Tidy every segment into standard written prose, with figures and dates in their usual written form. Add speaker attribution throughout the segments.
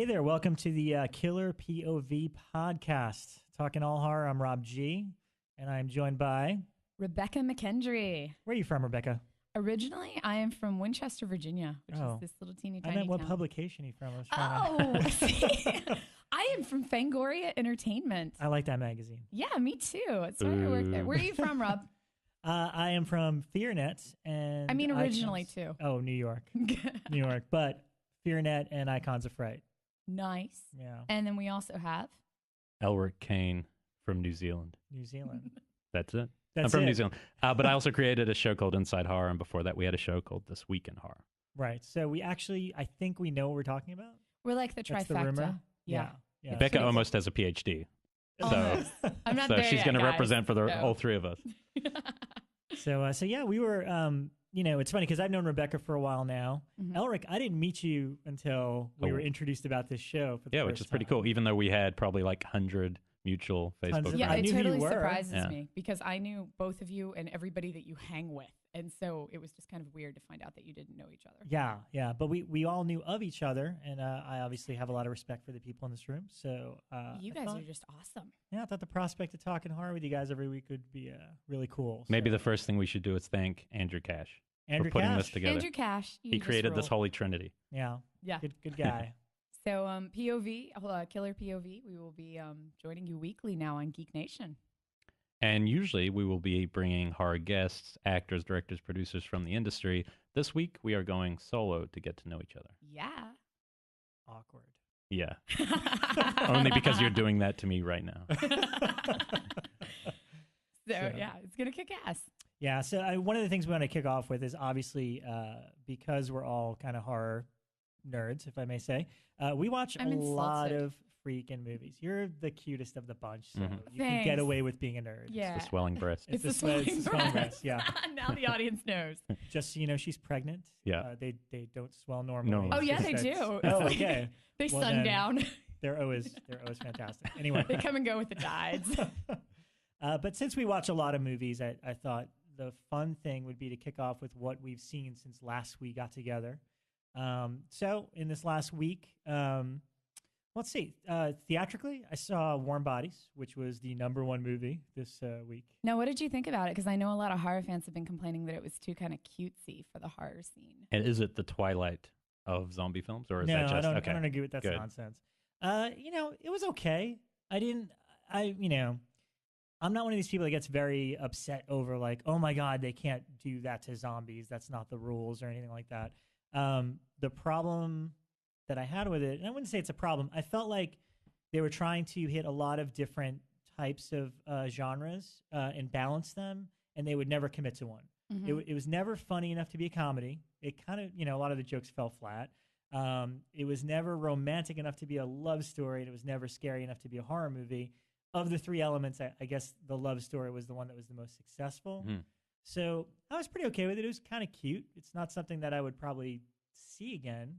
Speaker 1: Hey there, welcome to the Killer POV podcast. Talking all horror, I'm Rob G, and I'm joined by...
Speaker 2: Rebekah McKendry.
Speaker 1: Where are you from, Rebekah?
Speaker 2: Originally, I am from Winchester, Virginia, which is this little teeny tiny
Speaker 1: I meant what
Speaker 2: town.
Speaker 1: publication are you from?
Speaker 2: See? I am from Fangoria Entertainment.
Speaker 1: I like that magazine.
Speaker 2: Yeah, me too. It's why I work there. Where are you from, Rob?
Speaker 1: I am from FEARnet and...
Speaker 2: I mean, originally, too.
Speaker 1: Oh, New York. New York, but FEARnet and Icons of Fright.
Speaker 2: Nice.
Speaker 1: Yeah.
Speaker 2: And then we also have...
Speaker 3: Elric Kane from New Zealand.
Speaker 1: New Zealand.
Speaker 3: That's it.
Speaker 1: That's
Speaker 3: I'm from
Speaker 1: it.
Speaker 3: New Zealand. But I also created a show called Inside Horror, and before that we had a show called This Week in Horror.
Speaker 1: Right. So we actually, I think we know what we're talking about.
Speaker 2: We're like the
Speaker 1: That's
Speaker 2: trifecta.
Speaker 1: the rumor?
Speaker 2: Yeah.
Speaker 3: Becca almost has a PhD.
Speaker 2: Almost. I'm not
Speaker 3: So
Speaker 2: there
Speaker 3: she's
Speaker 2: yet,
Speaker 3: going to
Speaker 2: guys.
Speaker 3: represent for the
Speaker 2: No.
Speaker 3: all three of us.
Speaker 1: So yeah, we were, it's funny because I've known Rebekah for a while now.
Speaker 2: Mhm.
Speaker 1: Elric, I didn't meet you until we were introduced about this show. For the
Speaker 3: Yeah,
Speaker 1: first
Speaker 3: which is pretty
Speaker 1: time.
Speaker 3: cool, even though we had probably like 100 mutual Facebook
Speaker 1: Tons of-
Speaker 3: friends.
Speaker 2: Yeah,
Speaker 1: I
Speaker 2: it
Speaker 1: knew who you
Speaker 2: totally
Speaker 1: were.
Speaker 2: surprises
Speaker 3: Yeah.
Speaker 2: me because I knew both of you and everybody that you hang with. And so it was just kind of weird to find out that you didn't know each other.
Speaker 1: Yeah. But we all knew of each other, and I obviously have a lot of respect for the people in this room. So
Speaker 2: You guys are just awesome.
Speaker 1: I thought the prospect of talking horror with you guys every week would be really cool.
Speaker 3: Maybe
Speaker 1: So,
Speaker 3: the first thing we should do is thank Andrew Cash
Speaker 1: Andrew
Speaker 3: for putting
Speaker 1: Cash.
Speaker 3: this together.
Speaker 2: Andrew Cash.
Speaker 3: He created this holy trinity.
Speaker 1: Yeah,
Speaker 2: Yeah.
Speaker 1: good guy.
Speaker 2: So POV, Killer POV, we will be joining you weekly now on Geek Nation.
Speaker 3: And usually we will be bringing horror guests, actors, directors, producers from the industry. This week we are going solo to get to know each other.
Speaker 2: Yeah.
Speaker 1: Awkward.
Speaker 3: Yeah. Only because you're doing that to me right now.
Speaker 2: So yeah, it's going to kick ass.
Speaker 1: Yeah, so one of the things we want to kick off with is obviously because we're all kind of horror nerds, if I may say, we watch a lot of freaking movies. You're the cutest of the bunch, so you can get away with being a nerd.
Speaker 2: Yeah.
Speaker 3: It's the swelling breast.
Speaker 2: It's the swelling breast.
Speaker 1: Yeah.
Speaker 2: Now the audience knows.
Speaker 1: Just so you know, she's pregnant.
Speaker 3: Yeah.
Speaker 1: They don't swell normally.
Speaker 3: No.
Speaker 2: Oh, yeah,
Speaker 1: It's
Speaker 2: they
Speaker 1: just-
Speaker 2: do.
Speaker 1: Oh, okay.
Speaker 2: They
Speaker 1: Well,
Speaker 2: sun
Speaker 1: then-
Speaker 2: down.
Speaker 1: They're always fantastic. Anyway.
Speaker 2: They come and go with the tides.
Speaker 1: But since we watch a lot of movies, I thought the fun thing would be to kick off with what we've seen since last we got together. So in this last week, let's see. Theatrically, I saw Warm Bodies, which was the #1 movie this week.
Speaker 2: Now, what did you think about it? Because I know a lot of horror fans have been complaining that it was too kind of cutesy for the horror scene.
Speaker 3: And is it the twilight of zombie films, or is
Speaker 1: No,
Speaker 3: that just
Speaker 1: I
Speaker 3: okay?
Speaker 1: don't agree with that
Speaker 3: Good.
Speaker 1: nonsense. It was okay. I'm not one of these people that gets very upset over like, oh my God, they can't do that to zombies. That's not the rules or anything like that. The problem that I had with it, and I wouldn't say it's a problem, I felt like they were trying to hit a lot of different types of genres and balance them, and they would never commit to one.
Speaker 2: Mhm.
Speaker 1: It was never funny enough to be a comedy. It kind of, a lot of the jokes fell flat. It was never romantic enough to be a love story, and it was never scary enough to be a horror movie. Of the three elements, I guess the love story was the one that was the most successful. So I was pretty okay with it. It was kind of cute. It's not something that I would probably see again.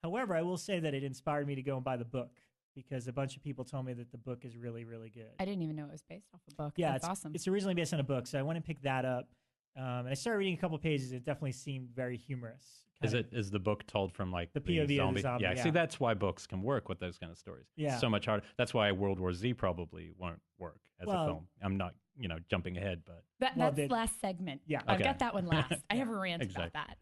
Speaker 1: However, I will say that it inspired me to go and buy the book because a bunch of people told me that the book is really, really good.
Speaker 2: I didn't even know it was based off a book.
Speaker 1: Yeah,
Speaker 2: That's awesome.
Speaker 1: It's originally based on a book, so I went and picked that up. And I started reading a couple pages. It definitely seemed very humorous.
Speaker 3: Is the book told from like
Speaker 1: The POV of the zombie,
Speaker 3: Yeah,
Speaker 1: yeah.
Speaker 3: see, that's why books can work with those kind of stories.
Speaker 1: Yeah.
Speaker 3: It's so much harder. That's why World War Z probably won't work as a film. I'm not, jumping ahead, but
Speaker 2: That's last segment.
Speaker 1: Yeah.
Speaker 2: I've
Speaker 3: Okay.
Speaker 2: got that one last. I have a rant
Speaker 3: Exactly.
Speaker 2: about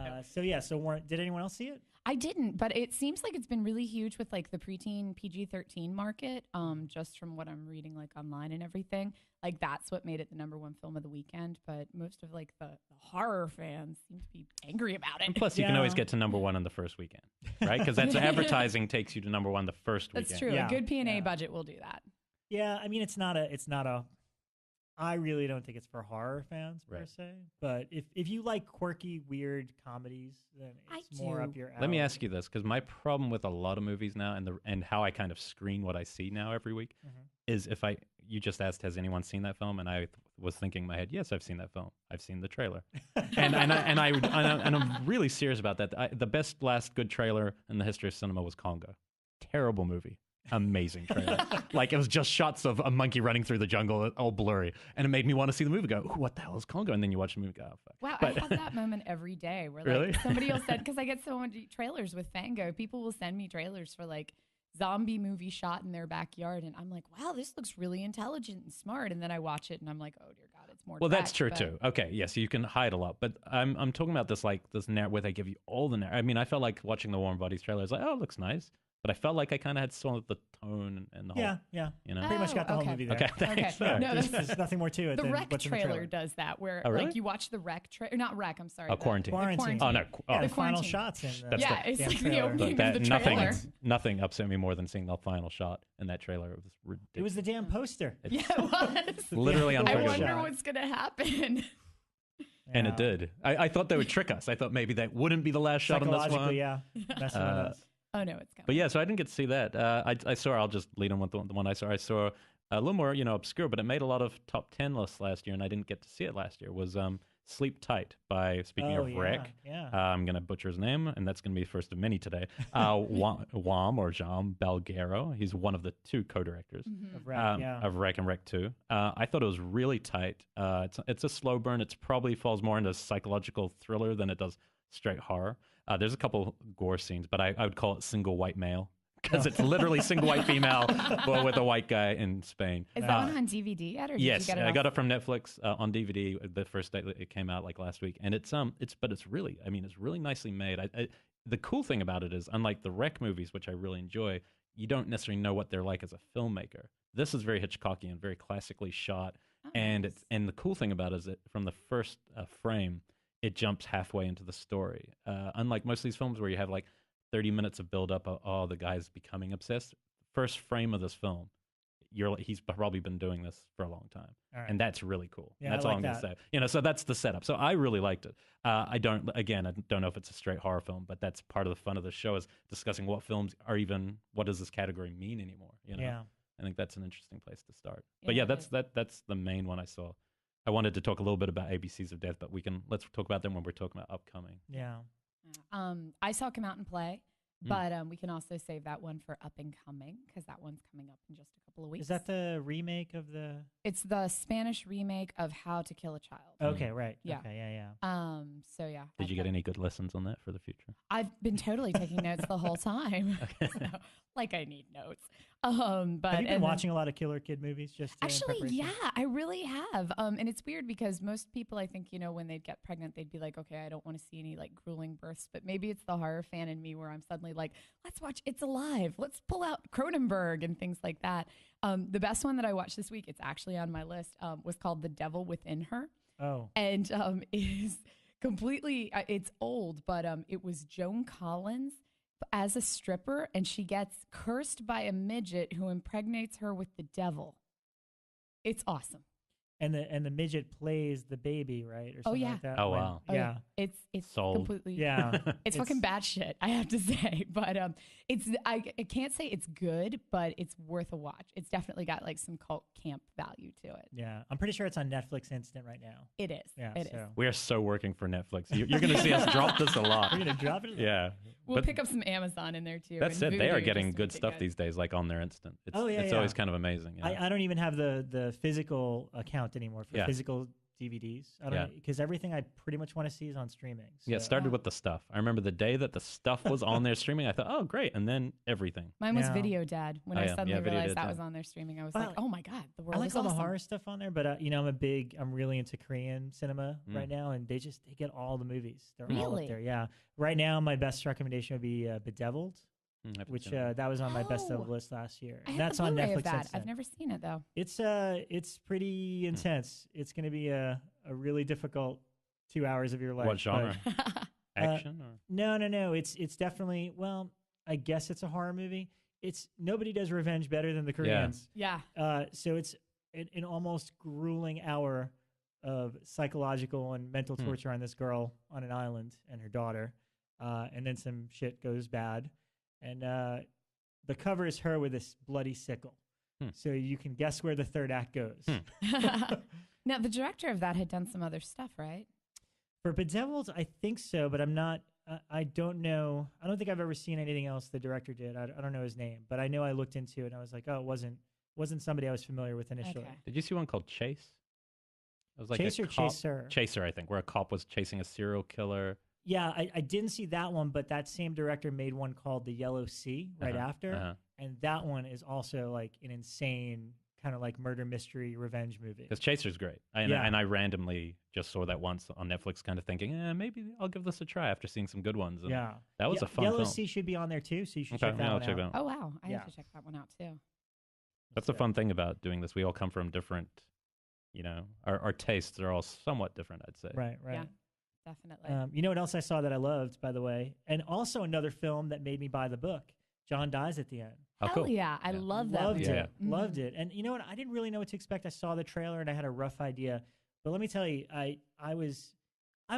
Speaker 2: that.
Speaker 1: So did anyone else see it?
Speaker 2: I didn't, but it seems like it's been really huge with like the preteen PG-13 market. Just from what I'm reading like online and everything, like that's what made it the #1 film of the weekend. But most of like the horror fans seem to be angry about it.
Speaker 3: and plus you can always get to #1 on the first weekend, right? Because that's advertising takes you to #1 the first weekend.
Speaker 2: That's true.
Speaker 1: Yeah.
Speaker 2: A good P&A
Speaker 1: Yeah.
Speaker 2: budget will do that.
Speaker 1: Yeah, I mean, it's not a. I really don't think it's for horror fans per
Speaker 3: Right.
Speaker 1: se. But if you like quirky, weird comedies, then it's more up your alley.
Speaker 3: Let me ask you this, because my problem with a lot of movies now, and how I kind of screen what I see now every week, is if you just asked, has anyone seen that film? And I was thinking in my head, yes, I've seen that film. I've seen the trailer, and I'm really serious about that. The best last good trailer in the history of cinema was Congo. Terrible movie. amazing trailer. Like it was just shots of a monkey running through the jungle, all blurry, and it made me want to see the movie. Go, "Ooh, what the hell is Congo?" And then you watch the movie, go, "Oh, fuck."
Speaker 2: Wow,
Speaker 3: But-
Speaker 2: I have that moment every day where
Speaker 3: Really?
Speaker 2: like somebody will send, because I get so many trailers with Fango, people will send me trailers for like zombie movie shot in their backyard, and I'm like, wow, this looks really intelligent and smart, and then I watch it and I'm like, oh dear God, it's more.
Speaker 3: Well, that's
Speaker 2: direct,
Speaker 3: true
Speaker 2: but-
Speaker 3: too. Okay, yes, you can hide a lot, but I'm talking about this like this where they give you all the I mean, I felt like watching the Warm Bodies trailer. I was like, oh, it looks nice, but I felt like I kind of had some of the tone and the whole.
Speaker 1: Yeah.
Speaker 3: You know.
Speaker 1: Pretty much got the whole
Speaker 2: okay.
Speaker 1: movie there.
Speaker 3: Okay, thanks.
Speaker 2: Okay.
Speaker 3: All right.
Speaker 2: No,
Speaker 1: There's nothing more to it
Speaker 2: The
Speaker 1: than
Speaker 2: Wreck
Speaker 1: what's in the
Speaker 2: trailer does that, where
Speaker 3: Oh, really?
Speaker 2: like you watch the Wreck trailer, not Wreck, I'm sorry.
Speaker 3: Oh,
Speaker 2: the-
Speaker 3: Quarantine.
Speaker 2: the
Speaker 1: Quarantine.
Speaker 3: Oh no.
Speaker 1: Yeah,
Speaker 3: Oh,
Speaker 1: the
Speaker 2: The
Speaker 1: final
Speaker 2: quarantine.
Speaker 1: shots in the
Speaker 3: That's
Speaker 2: Yeah, it's
Speaker 1: damn
Speaker 2: like the
Speaker 1: trailer.
Speaker 2: opening
Speaker 3: Look,
Speaker 2: of the
Speaker 3: nothing,
Speaker 2: trailer.
Speaker 3: nothing upset me more than seeing the final shot in that trailer. It was ridiculous.
Speaker 1: It was the damn poster.
Speaker 2: Yeah, it was.
Speaker 3: Literally
Speaker 1: Yeah.
Speaker 2: I
Speaker 3: unforgivable.
Speaker 2: wonder what's gonna happen.
Speaker 3: And
Speaker 1: Yeah.
Speaker 3: it did. I thought they would trick us. I thought maybe that wouldn't be the last shot on this one.
Speaker 1: Psychologically, yeah. Messing with us.
Speaker 2: Oh no, it's coming.
Speaker 3: But yeah, so I didn't get to see that. I saw. I'll just lead on with the one I saw. I saw a little more, obscure, but it made a lot of top 10 lists last year, and I didn't get to see it last year. Was Sleep Tight by, speaking of Rick,
Speaker 1: Yeah.
Speaker 3: I'm gonna butcher his name, and that's gonna be the first of many today. Wam or Jam Belgaro. He's one of the two co-directors.
Speaker 1: Of Wreck, yeah.
Speaker 3: Of Wreck and Wreck 2. I thought it was really tight. It's a slow burn. It's probably falls more into psychological thriller than it does straight horror. There's a couple gore scenes, but I would call it single white male because it's literally single white female but with a white guy in Spain.
Speaker 2: Is that one on DVD yet, or did
Speaker 3: Yes,
Speaker 2: you get it
Speaker 3: I
Speaker 2: off-
Speaker 3: got it from Netflix on DVD the first day that it came out, like last week, and it's really, I mean, it's really nicely made. The cool thing about it is, unlike the Wreck movies, which I really enjoy, you don't necessarily know what they're like as a filmmaker. This is very Hitchcockian, very classically shot,
Speaker 2: Oh,
Speaker 3: and
Speaker 2: nice.
Speaker 3: the cool thing about it is that from the first frame, it jumps halfway into the story. Unlike most of these films where you have like 30 minutes of build up, oh, the guy's becoming obsessed. First frame of this film, he's probably been doing this for a long time.
Speaker 1: All right.
Speaker 3: And that's really cool.
Speaker 1: Yeah,
Speaker 3: That's
Speaker 1: I
Speaker 3: all
Speaker 1: like
Speaker 3: I'm going to
Speaker 1: that.
Speaker 3: say. So that's the setup. So I really liked it. I don't know if it's a straight horror film, but that's part of the fun of the show is discussing what films are even, what does this category mean anymore?
Speaker 1: Yeah.
Speaker 3: I think that's an interesting place to start. But
Speaker 2: Yeah,
Speaker 3: yeah,
Speaker 2: it
Speaker 3: that's the main one I saw. I wanted to talk a little bit about ABCs of Death, but let's talk about them when we're talking about upcoming.
Speaker 1: Yeah.
Speaker 2: I saw Come Out and Play, but we can also save that one for up and coming because that one's coming up in just a couple of weeks.
Speaker 1: Is that the remake of the?
Speaker 2: It's the Spanish remake of How to Kill a Child.
Speaker 1: Okay, right.
Speaker 2: Yeah.
Speaker 1: Okay, yeah.
Speaker 2: So yeah.
Speaker 3: Did you get any good lessons on that for the future?
Speaker 2: I've been totally taking notes the whole time. So, like I need notes. But
Speaker 1: Have you been
Speaker 2: and then-
Speaker 1: watching a lot of Killer Kid movies? Just in
Speaker 2: Actually,
Speaker 1: preparation?
Speaker 2: yeah, I really have. And it's weird because most people, I think, when they'd get pregnant, they'd be like, okay, I don't want to see any like grueling births. But maybe it's the horror fan in me where I'm suddenly like, let's watch It's Alive. Let's pull out Cronenberg and things like that. The best one that I watched this week, it's actually on my list, was called The Devil Within Her.
Speaker 1: Oh.
Speaker 2: And is completely, it's old, but it was Joan Collins as a stripper, and she gets cursed by a midget who impregnates her with the devil. It's awesome.
Speaker 1: And the midget plays the baby, right? Or
Speaker 2: Oh,
Speaker 1: something
Speaker 2: yeah.
Speaker 1: like that.
Speaker 3: Oh, wow.
Speaker 2: Oh,
Speaker 1: Yeah.
Speaker 2: It's
Speaker 3: Sold.
Speaker 2: completely
Speaker 1: Yeah.
Speaker 2: It's fucking bad shit, I have to say. But I can't say it's good, but it's worth a watch. It's definitely got like some cult camp value to it.
Speaker 1: Yeah. I'm pretty sure it's on Netflix Instant right now.
Speaker 2: It is.
Speaker 1: Yeah.
Speaker 2: It is.
Speaker 1: so.
Speaker 3: We are so working for Netflix. You're going to see us drop this a lot.
Speaker 1: We're gonna drop it.
Speaker 3: Yeah.
Speaker 2: We'll
Speaker 3: But
Speaker 2: pick up some Amazon in there too.
Speaker 3: that
Speaker 2: and
Speaker 3: said, they are
Speaker 2: Vudu
Speaker 3: getting
Speaker 2: just
Speaker 3: good
Speaker 2: makes it
Speaker 3: stuff these days, like on their instant. It's,
Speaker 1: Oh, yeah,
Speaker 3: it's
Speaker 1: yeah.
Speaker 3: always kind of amazing.
Speaker 1: I don't even have the physical account anymore for
Speaker 3: Yeah.
Speaker 1: physical DVDs. I
Speaker 3: Yeah.
Speaker 1: don't because everything I pretty much want to see is on streaming.
Speaker 3: Yeah, it
Speaker 1: so-
Speaker 3: started with the stuff. I remember the day that the stuff was on there streaming, I thought, oh, great. And then everything.
Speaker 2: Mine was
Speaker 1: Yeah.
Speaker 2: Video Dad. When
Speaker 3: Oh,
Speaker 2: I
Speaker 3: yeah.
Speaker 2: suddenly
Speaker 3: Yeah, Video
Speaker 2: realized
Speaker 3: Dad,
Speaker 2: that
Speaker 3: yeah.
Speaker 2: was on there streaming, I was
Speaker 1: Well,
Speaker 2: like, oh my God, the world
Speaker 1: I like
Speaker 2: is
Speaker 1: all
Speaker 2: awesome.
Speaker 1: the horror stuff on there, but I'm really into Korean cinema right now, and they get all the movies. They're all
Speaker 2: Really?
Speaker 1: up there. Yeah. Right now, my best recommendation would be Bedeviled,
Speaker 3: Haven't
Speaker 1: which
Speaker 3: seen it.
Speaker 1: that was on my best of
Speaker 2: Oh.
Speaker 1: list last year.
Speaker 2: I
Speaker 1: And
Speaker 2: have
Speaker 1: that's
Speaker 2: the
Speaker 1: on
Speaker 2: Blu-ray
Speaker 1: Netflix.
Speaker 2: of that.
Speaker 1: Instant.
Speaker 2: I've never seen it though.
Speaker 1: It's pretty intense. It's going to be a really difficult 2 hours of your life.
Speaker 3: What
Speaker 1: but-
Speaker 3: genre? Action? Or?
Speaker 1: No. It's definitely, well, I guess it's a horror movie. It's nobody does revenge better than the Koreans.
Speaker 2: Yeah.
Speaker 1: So it's an almost grueling hour of psychological and mental torture on this girl on an island and her daughter. And then some shit goes bad. And the cover is her with this bloody sickle. So you can guess where the third act goes.
Speaker 2: Now, the director of that had done some other stuff, right?
Speaker 1: For Bedeviled, I think so, but I'm not I don't know. I don't think I've ever seen anything else the director did. I don't know his name, but I know I looked into it and I was like, oh, it wasn't somebody I was familiar with initially.
Speaker 2: Okay.
Speaker 3: Did you see one called Chase? It was like
Speaker 1: Chase
Speaker 3: a
Speaker 1: or
Speaker 3: cop,
Speaker 1: Chaser?
Speaker 3: Chaser, I think, where a cop was chasing a serial killer.
Speaker 1: Yeah, I didn't see that one, but that same director made one called The Yellow Sea right after. And that one is also like an insane kind of like murder mystery revenge movie.
Speaker 3: Because Chaser's great. And I randomly just saw that once on Netflix, kind of thinking, maybe I'll give this a try after seeing some good ones. And that was a fun
Speaker 1: Yellow
Speaker 3: film.
Speaker 1: Sea should be on there too, so you should check that
Speaker 3: I'll
Speaker 1: one
Speaker 3: check
Speaker 1: out.
Speaker 3: that out.
Speaker 2: Oh wow, I have to check that one out too.
Speaker 3: That's the fun thing about doing this. We all come from different, our tastes are all somewhat different, I'd say.
Speaker 1: Right.
Speaker 2: Yeah, definitely.
Speaker 1: You know what else I saw that I loved, by the way? And also another film that made me buy the book. John dies at the end.
Speaker 3: Oh,
Speaker 2: Hell
Speaker 3: cool.
Speaker 2: yeah, I love that
Speaker 1: Loved
Speaker 2: movie.
Speaker 1: it. Loved it. And you know what? I didn't really know what to expect. I saw the trailer and I had a rough idea. But let me tell you, I've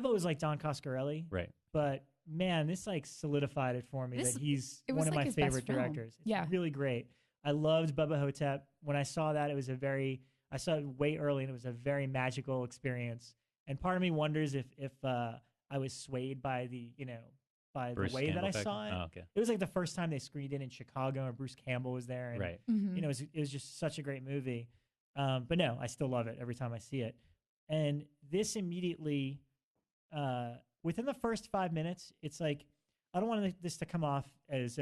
Speaker 1: always liked Don Coscarelli.
Speaker 3: Right.
Speaker 1: But man, this like solidified it for me that he's one of
Speaker 2: like
Speaker 1: my
Speaker 2: his best
Speaker 1: favorite
Speaker 2: film.
Speaker 1: directors. It's really great. I loved Bubba Hotep. When I saw that, I saw it way early and it was a very magical experience. And part of me wonders if I was swayed by the
Speaker 3: Bruce
Speaker 1: way
Speaker 3: Campbell
Speaker 1: that I
Speaker 3: effect?
Speaker 1: saw it.
Speaker 3: Oh, okay.
Speaker 1: It was like the first time they screened it in Chicago and Bruce Campbell was there. And,
Speaker 3: Right.
Speaker 1: it was just such a great movie. But no, I still love it every time I see it. And this immediately, within the first 5 minutes, it's like, I don't want this to come off as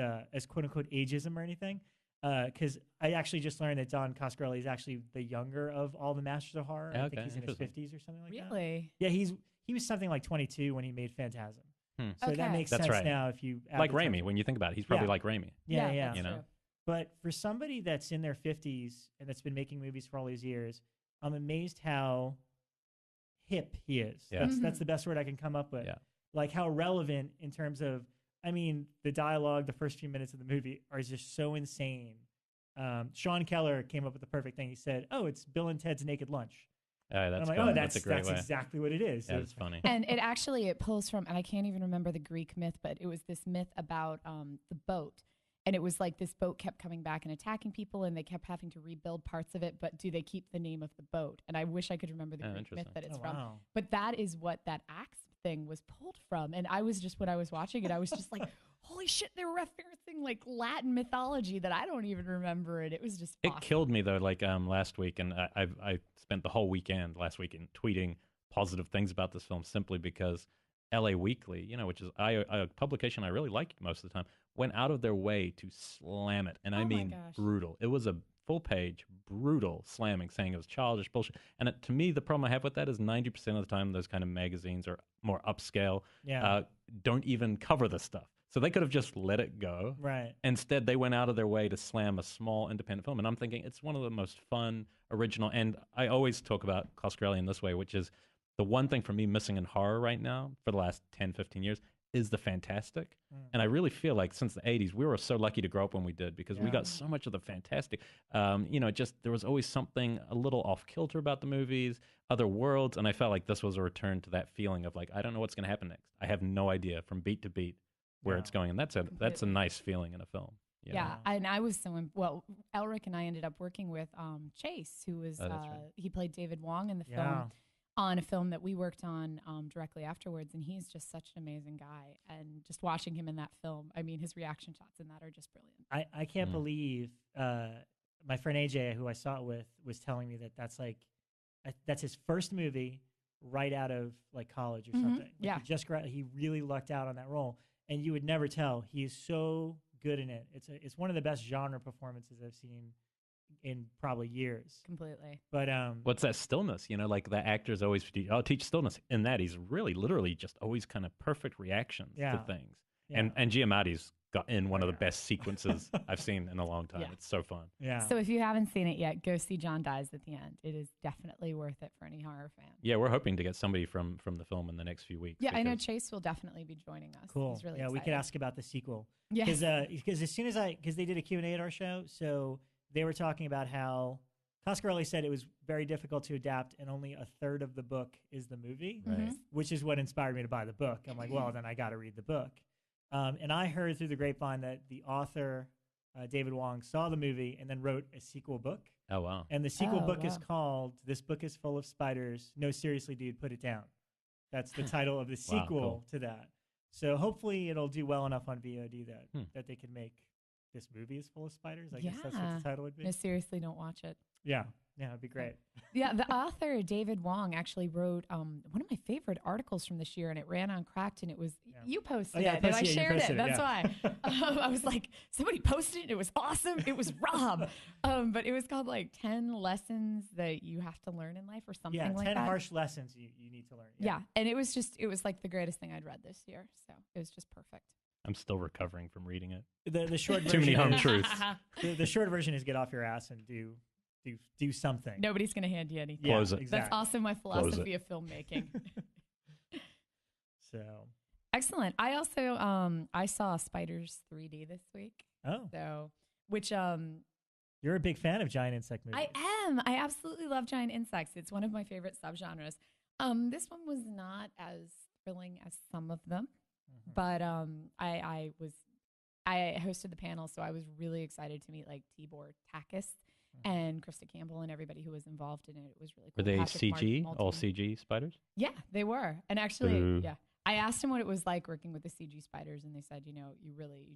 Speaker 1: quote unquote ageism or anything. Because I actually just learned that Don Coscarelli is actually the younger of all the Masters of Horror. I think he's in his 50s or something like that.
Speaker 2: Really?
Speaker 1: Yeah, he was something like 22 when he made Phantasm. So that makes
Speaker 3: That's
Speaker 1: sense
Speaker 3: right.
Speaker 1: now if you
Speaker 3: Like Raimi, when you think about it, he's probably like Raimi.
Speaker 1: Yeah.
Speaker 2: That's true.
Speaker 1: But for somebody that's in their 50s and that's been making movies for all these years, I'm amazed how hip he is.
Speaker 3: Yeah.
Speaker 1: That's the best word I can come up with.
Speaker 3: Yeah.
Speaker 1: Like how relevant in terms of, I mean, the dialogue, the first few minutes of the movie are just so insane. Sean Keller came up with the perfect thing. He said, "Oh, it's Bill and Ted's Naked Lunch."
Speaker 3: That's
Speaker 1: I'm like,
Speaker 3: cool.
Speaker 1: oh,
Speaker 3: that's a great way.
Speaker 1: exactly what it is.
Speaker 3: Yeah, it's funny.
Speaker 2: And it pulls from, and I can't even remember the Greek myth, but it was this myth about the boat. And it was like this boat kept coming back and attacking people, and they kept having to rebuild parts of it. But do they keep the name of the boat? And I wish I could remember the Greek myth that it's from.
Speaker 1: Wow.
Speaker 2: But that is what that axe thing was pulled from. And I was just, when I was watching it, I was just like, holy shit, they were referencing like Latin mythology that I don't even remember. And it was just awesome.
Speaker 3: It killed me though, like last week, and I spent the whole weekend last weekend tweeting positive things about this film simply because LA Weekly, which is a publication I really liked most of the time, went out of their way to slam it. And I mean brutal. It was a full page, brutal slamming, saying it was childish bullshit. And to me, the problem I have with that is 90% of the time, those kind of magazines are more upscale, don't even cover this stuff. So they could have just let it go.
Speaker 1: Right.
Speaker 3: Instead, they went out of their way to slam a small independent film. And I'm thinking it's one of the most fun, original. And I always talk about Coscarelli in this way, which is the one thing for me missing in horror right now for the last 10, 15 years is the fantastic. And I really feel like since the 80s, we were so lucky to grow up when we did because we got so much of the fantastic. Just there was always something a little off kilter about the movies, other worlds. And I felt like this was a return to that feeling of like, I don't know what's going to happen next. I have no idea from beat to beat where it's going. And that's a nice feeling in a film.
Speaker 2: Yeah, and I was Elric and I ended up working with Chase, who was he played David Wong in the film, on a film that we worked on directly afterwards, and he's just such an amazing guy. And just watching him in that film, I mean, his reaction shots in that are just brilliant.
Speaker 1: I can't believe my friend AJ, who I saw it with, was telling me that's his first movie right out of like college or something.
Speaker 2: Yeah,
Speaker 1: he really lucked out on that role. And you would never tell. He is so good in it. It's one of the best genre performances I've seen in probably years.
Speaker 2: Completely.
Speaker 1: But
Speaker 3: what's that stillness? Like the actors always teach stillness. In that, he's really literally just always kind of perfect reactions to things. Yeah. And Giamatti's got in one of the best sequences I've seen in a long time. It's so fun.
Speaker 1: Yeah.
Speaker 2: So if you haven't seen it yet, go see John Dies at the End. It is definitely worth it for any horror fan.
Speaker 3: Yeah, we're hoping to get somebody from the film in the next few weeks.
Speaker 2: Yeah, I know Chase will definitely be joining us.
Speaker 1: Cool.
Speaker 2: He's really
Speaker 1: excited. We could ask about the sequel.
Speaker 2: Yeah.
Speaker 1: Because as soon as because they did a Q&A at our show, so they were talking about how Coscarelli said it was very difficult to adapt and only a third of the book is the movie, which is what inspired me to buy the book. I'm like, well, then I got to read the book. And I heard through the grapevine that the author, David Wong, saw the movie and then wrote a sequel book.
Speaker 3: Oh, wow.
Speaker 1: And the sequel book is called This Book is Full of Spiders. No, seriously, dude, put it down. That's the title of the sequel to that. So hopefully it'll do well enough on VOD that
Speaker 3: Hmm.
Speaker 1: that they can make this movie is full of spiders. I guess that's what the title would be.
Speaker 2: No, seriously, don't watch it.
Speaker 1: Yeah, it'd be great.
Speaker 2: Yeah, the author David Wong actually wrote one of my favorite articles from this year, and it ran on Cracked, and it was you posted it, and I shared it. That's why I was like, somebody posted it. It was awesome. It was Rob, but it was called like 10 lessons that you have to learn in life, or something like that.
Speaker 1: 10 harsh lessons you need to learn.
Speaker 2: Yeah, and it was like the greatest thing I'd read this year. So it was just perfect.
Speaker 3: I'm still recovering from reading it.
Speaker 1: The short version.
Speaker 3: Too many home truths.
Speaker 1: The short version is get off your ass and do something.
Speaker 2: Nobody's going to hand you anything.
Speaker 3: Close it.
Speaker 1: Exactly.
Speaker 2: That's also my philosophy of filmmaking.
Speaker 1: So
Speaker 2: excellent. I also I saw Spiders 3D this week.
Speaker 1: Oh,
Speaker 2: So which
Speaker 1: you're a big fan of giant insect movies.
Speaker 2: I am. I absolutely love giant insects. It's one of my favorite subgenres. This one was not as thrilling as some of them, but I hosted the panel, so I was really excited to meet like Tibor Takis and Krista Campbell and everybody who was involved in it. It was really cool.
Speaker 3: Were they
Speaker 2: Patrick
Speaker 3: CG?
Speaker 2: Malton.
Speaker 3: All CG spiders?
Speaker 2: Yeah, they were. And actually,
Speaker 3: Boo.
Speaker 2: yeah, I asked him what it was like working with the CG spiders, and they said, you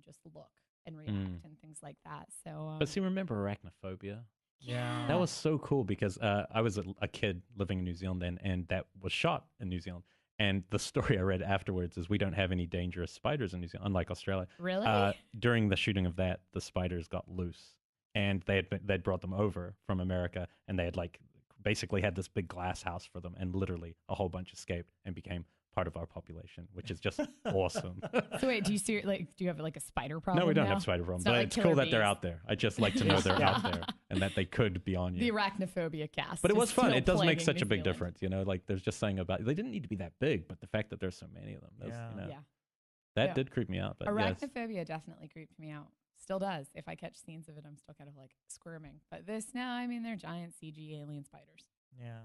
Speaker 2: just look and react and things like that. So,
Speaker 3: But see, remember arachnophobia?
Speaker 1: Yeah.
Speaker 3: That was so cool because I was a kid living in New Zealand then, and that was shot in New Zealand. And the story I read afterwards is we don't have any dangerous spiders in New Zealand, unlike Australia.
Speaker 2: Really?
Speaker 3: During the shooting of that, the spiders got loose, and they'd brought them over from America, and they had basically had this big glass house for them, and literally a whole bunch escaped and became part of our population, which is just awesome.
Speaker 2: So wait, do you have like a spider problem?
Speaker 3: No, we don't
Speaker 2: now?
Speaker 3: have spider problems,
Speaker 2: not
Speaker 3: but
Speaker 2: like
Speaker 3: it's
Speaker 2: killer
Speaker 3: cool that they're
Speaker 2: bees.
Speaker 3: out there. I just like to know they're out there and that they could be on you.
Speaker 2: The arachnophobia cast.
Speaker 3: But it
Speaker 2: is
Speaker 3: was fun.
Speaker 2: still
Speaker 3: It does make
Speaker 2: plaguing
Speaker 3: such
Speaker 2: New
Speaker 3: a big
Speaker 2: Zealand.
Speaker 3: difference, Like there's just something about they didn't need to be that big, but the fact that there's so many of them,
Speaker 1: Yeah.
Speaker 3: that
Speaker 2: Yeah.
Speaker 3: did creep me out. But yes.
Speaker 2: Arachnophobia definitely creeped me out. Still does. If I catch scenes of it, I'm still kind of like squirming. But this now, I mean, they're giant CG alien spiders.
Speaker 1: Yeah.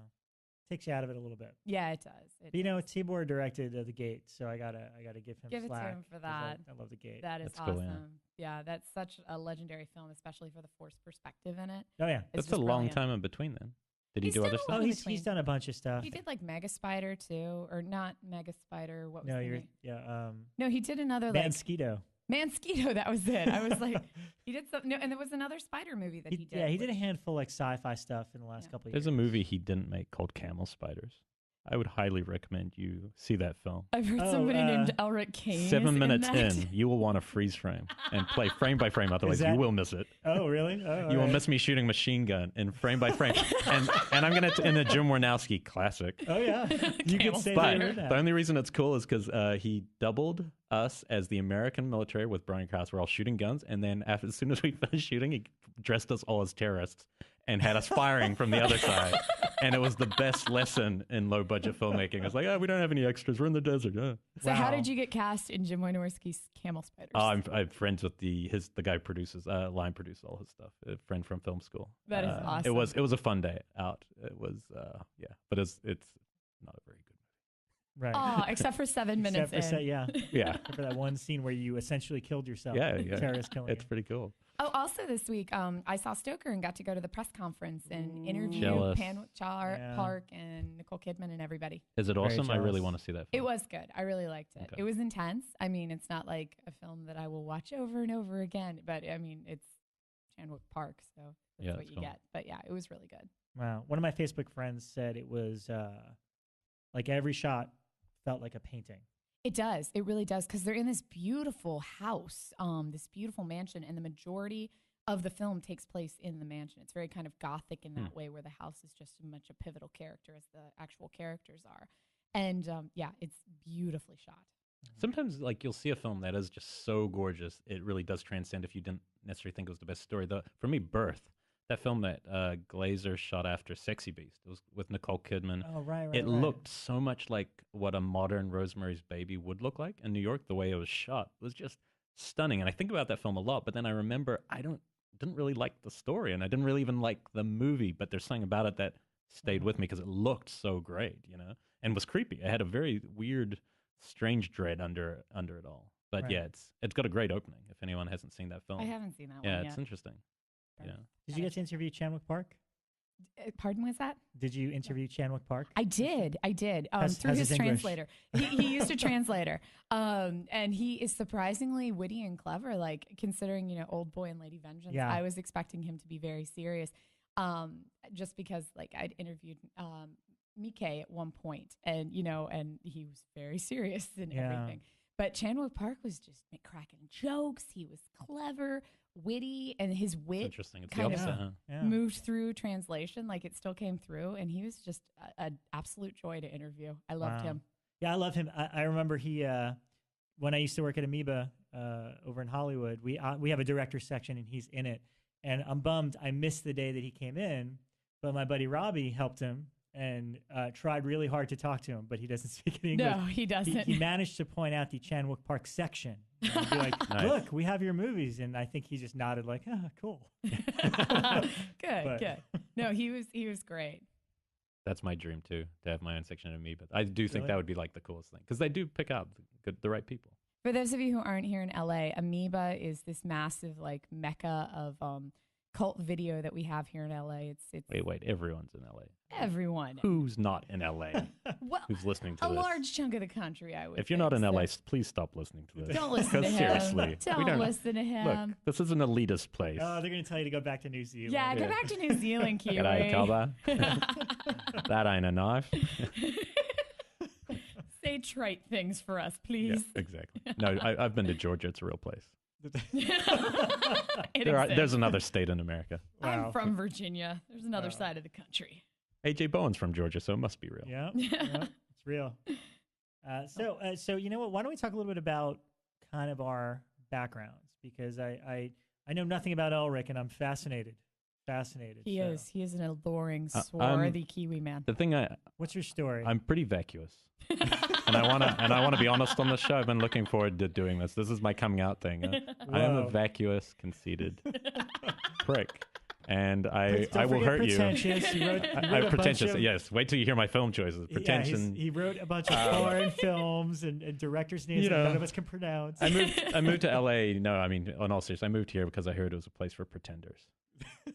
Speaker 1: Takes you out of it a little bit.
Speaker 2: Yeah, it does.
Speaker 1: But, Tibor directed The Gate, so I gotta give him
Speaker 2: Give it to
Speaker 1: slack.
Speaker 2: him for
Speaker 1: 'cause
Speaker 2: that.
Speaker 1: I love The Gate.
Speaker 2: That is
Speaker 3: That's
Speaker 2: awesome.
Speaker 3: cool, yeah.
Speaker 2: That's such a legendary film, especially for the forced perspective in it.
Speaker 1: Oh yeah.
Speaker 2: It's
Speaker 3: That's a
Speaker 2: just
Speaker 3: long
Speaker 2: brilliant.
Speaker 3: time in between then. Did he
Speaker 2: He's
Speaker 3: do
Speaker 2: done
Speaker 3: other
Speaker 2: a
Speaker 3: stuff?
Speaker 2: lot
Speaker 1: Oh,
Speaker 2: in
Speaker 1: he's
Speaker 2: between.
Speaker 1: done a bunch of stuff.
Speaker 2: He did like Mega Spider too, or not Mega Spider. What was
Speaker 1: No,
Speaker 2: the
Speaker 1: you're
Speaker 2: name? No, he did another like
Speaker 1: Mansquito.
Speaker 2: Mansquito. That was it. I was like, he did something. No, and there was another spider movie that he did.
Speaker 1: Yeah, he did a
Speaker 2: which-
Speaker 1: handful like sci-fi stuff in the last couple of years.
Speaker 3: There's a movie he didn't make called Camel Spiders. I would highly recommend you see that film.
Speaker 2: I've heard somebody named Elric Kane.
Speaker 3: 7
Speaker 2: is
Speaker 3: minutes
Speaker 2: in, that.
Speaker 3: in, you will want to freeze frame and play frame by frame. Otherwise, you will miss it.
Speaker 1: Oh, really? Oh,
Speaker 3: You will miss me shooting machine gun in frame by frame. and I'm going to, in a Jim Warnowski classic.
Speaker 1: Oh, yeah. You could say
Speaker 3: But
Speaker 1: they were that.
Speaker 3: the only reason it's cool is because he doubled us as the American military with Brian Krause. We're all shooting guns. And then as soon as we finished shooting, he dressed us all as terrorists and had us firing from the other side. And it was the best lesson in low budget filmmaking. It's like, we don't have any extras. We're in the desert.
Speaker 2: So how
Speaker 1: Wow.
Speaker 2: did you get cast in Jim Wynorski's Camel Spiders?
Speaker 3: I'm friends with the guy who produces, line produces all his stuff. A friend from film school.
Speaker 2: That is awesome.
Speaker 3: It was a fun day out. It was but it's not a very good
Speaker 1: Right.
Speaker 2: Oh, except for 7 minutes
Speaker 1: Except for
Speaker 2: in.
Speaker 1: yeah.
Speaker 3: Yeah.
Speaker 1: Except for that one scene where you essentially killed yourself.
Speaker 3: Yeah,
Speaker 1: Terrorist killing
Speaker 3: it's
Speaker 1: you.
Speaker 3: pretty cool.
Speaker 2: Oh, also this week, I saw Stoker and got to go to the press conference and interview
Speaker 3: Jealous.
Speaker 2: Pan Park and Nicole Kidman and everybody.
Speaker 3: Is it awesome? I really
Speaker 1: jealous.
Speaker 3: want to see that film.
Speaker 2: It was good. I really liked it.
Speaker 3: Okay.
Speaker 2: It was intense. I mean, it's not like a film that I will watch over and over again, but I mean, it's Chandwick Park, so that's what
Speaker 3: that's
Speaker 2: you
Speaker 3: cool.
Speaker 2: get. But yeah, it was really good.
Speaker 1: Wow. One of my Facebook friends said it was like every shot felt like a painting.
Speaker 2: It does. It really does. Because they're in this beautiful house, this beautiful mansion, and the majority of the film takes place in the mansion. It's very kind of gothic in that way, where the house is just as much a pivotal character as the actual characters are. And yeah, it's beautifully shot.
Speaker 3: Sometimes, like, you'll see a film that is just so gorgeous, it really does transcend if you didn't necessarily think it was the best story. For me, Birth, that film that Glazer shot after Sexy Beast, it was with Nicole Kidman.
Speaker 1: Oh, right.
Speaker 3: It looked so much like what a modern Rosemary's Baby would look like in New York. The way it was shot was just stunning. And I think about that film a lot, but then I remember I didn't really like the story, and I didn't really even like the movie, but there's something about it that stayed with me because it looked so great, and was creepy. It had a very weird, strange dread under it all. But
Speaker 1: Right.
Speaker 3: yeah, it's got a great opening if anyone hasn't seen that film.
Speaker 2: I haven't seen that
Speaker 3: Yeah,
Speaker 2: one
Speaker 3: it's
Speaker 2: yet.
Speaker 3: interesting. Yeah.
Speaker 1: Did you get to interview Chandwick Park?
Speaker 2: Pardon, was that?
Speaker 1: Did you interview Chanwick Park?
Speaker 2: I did. Through
Speaker 1: how's
Speaker 2: his
Speaker 1: his English?
Speaker 2: translator. He used a translator. And he is surprisingly witty and clever, like considering, Old Boy and Lady Vengeance.
Speaker 1: Yeah.
Speaker 2: I was expecting him to be very serious. Just because like I'd interviewed Mike at one point and he was very serious and everything. But Chanwick Park was just cracking jokes. He was clever, witty, and his wit
Speaker 3: Interesting. It's the
Speaker 2: kind
Speaker 3: opposite,
Speaker 2: of
Speaker 3: huh?
Speaker 1: Yeah.
Speaker 2: moved through translation. Like it still came through, and he was just an absolute joy to interview. I loved him.
Speaker 1: Yeah, I love him. I remember he when I used to work at Amoeba over in Hollywood, we have a director section and he's in it. And I'm bummed I missed the day that he came in, but my buddy Robbie helped him and tried really hard to talk to him, but he doesn't speak any English.
Speaker 2: No, he doesn't.
Speaker 1: He managed to point out the Chanwick Park section. And be like,
Speaker 3: Nice.
Speaker 1: look, we have your movies. And I think he just nodded like, cool.
Speaker 2: Good. No, he was great.
Speaker 3: That's my dream too, to have my own section of me. But I do think
Speaker 1: Really?
Speaker 3: that would be like the coolest thing because they do pick out the right people.
Speaker 2: For those of you who aren't here in LA, Amoeba is this massive like mecca of cult video that we have here in LA. It's
Speaker 3: Wait, everyone's in LA.
Speaker 2: everyone.
Speaker 3: Who's not in LA?
Speaker 2: Well,
Speaker 3: Who's listening to
Speaker 2: a
Speaker 3: this?
Speaker 2: large chunk of the country, I would.
Speaker 3: If you're not in
Speaker 2: think,
Speaker 3: LA,
Speaker 2: so.
Speaker 3: please stop listening to this.
Speaker 2: Don't listen to
Speaker 3: Because
Speaker 2: him.
Speaker 3: seriously, we
Speaker 2: Don't listen to him.
Speaker 3: Look, this is an elitist place.
Speaker 1: Oh, they're going to tell you to go back to New Zealand.
Speaker 2: Yeah, go
Speaker 3: Yeah.
Speaker 2: back to New Zealand, Kiwi.
Speaker 3: G'day, Cobber. That ain't a knife.
Speaker 2: Say trite things for us, please.
Speaker 3: Yeah, exactly. No, I've been to Georgia. It's a real place.
Speaker 2: It
Speaker 3: There's
Speaker 2: exists.
Speaker 3: another state in America.
Speaker 1: Wow.
Speaker 2: I'm from Virginia. There's another side of the country.
Speaker 3: AJ Bowen's from Georgia, so it must be real.
Speaker 1: Yeah, it's real. So you know what? Why don't we talk a little bit about kind of our backgrounds, because I know nothing about Elric and I'm fascinated.
Speaker 2: He is an alluring,
Speaker 3: I'm-
Speaker 2: swarthy Kiwi man.
Speaker 3: The thing
Speaker 1: What's your story?
Speaker 3: I'm pretty vacuous, and I wanna be honest on the show. I've been looking forward to doing this. This is my coming out thing. I am a
Speaker 1: Whoa.
Speaker 3: vacuous, conceited prick, and I
Speaker 1: Don't
Speaker 3: will
Speaker 1: forget
Speaker 3: hurt you.
Speaker 1: pretentious. He wrote a bunch
Speaker 3: Pretentious.
Speaker 1: of-
Speaker 3: Yes. Wait till you hear my film choices.
Speaker 1: Yeah,
Speaker 3: Pretension.
Speaker 1: he wrote a bunch of foreign films and directors' names
Speaker 3: You
Speaker 1: that
Speaker 3: know,
Speaker 1: none of us can pronounce.
Speaker 3: I moved to LA. No, I mean, on all seriousness, I moved here because I heard it was a place for pretenders.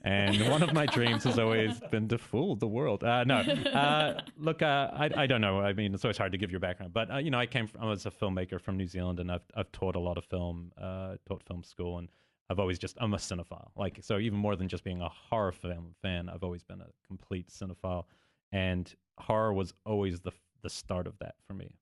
Speaker 3: And one of my dreams has always been to fool the world. Look, I don't know. I mean, it's always hard to give your background, but I was a filmmaker from New Zealand, and I've taught a lot of film, taught film school, and I'm a cinephile. Like, so even more than just being a horror film fan, I've always been a complete cinephile, and horror was always the start of that for me.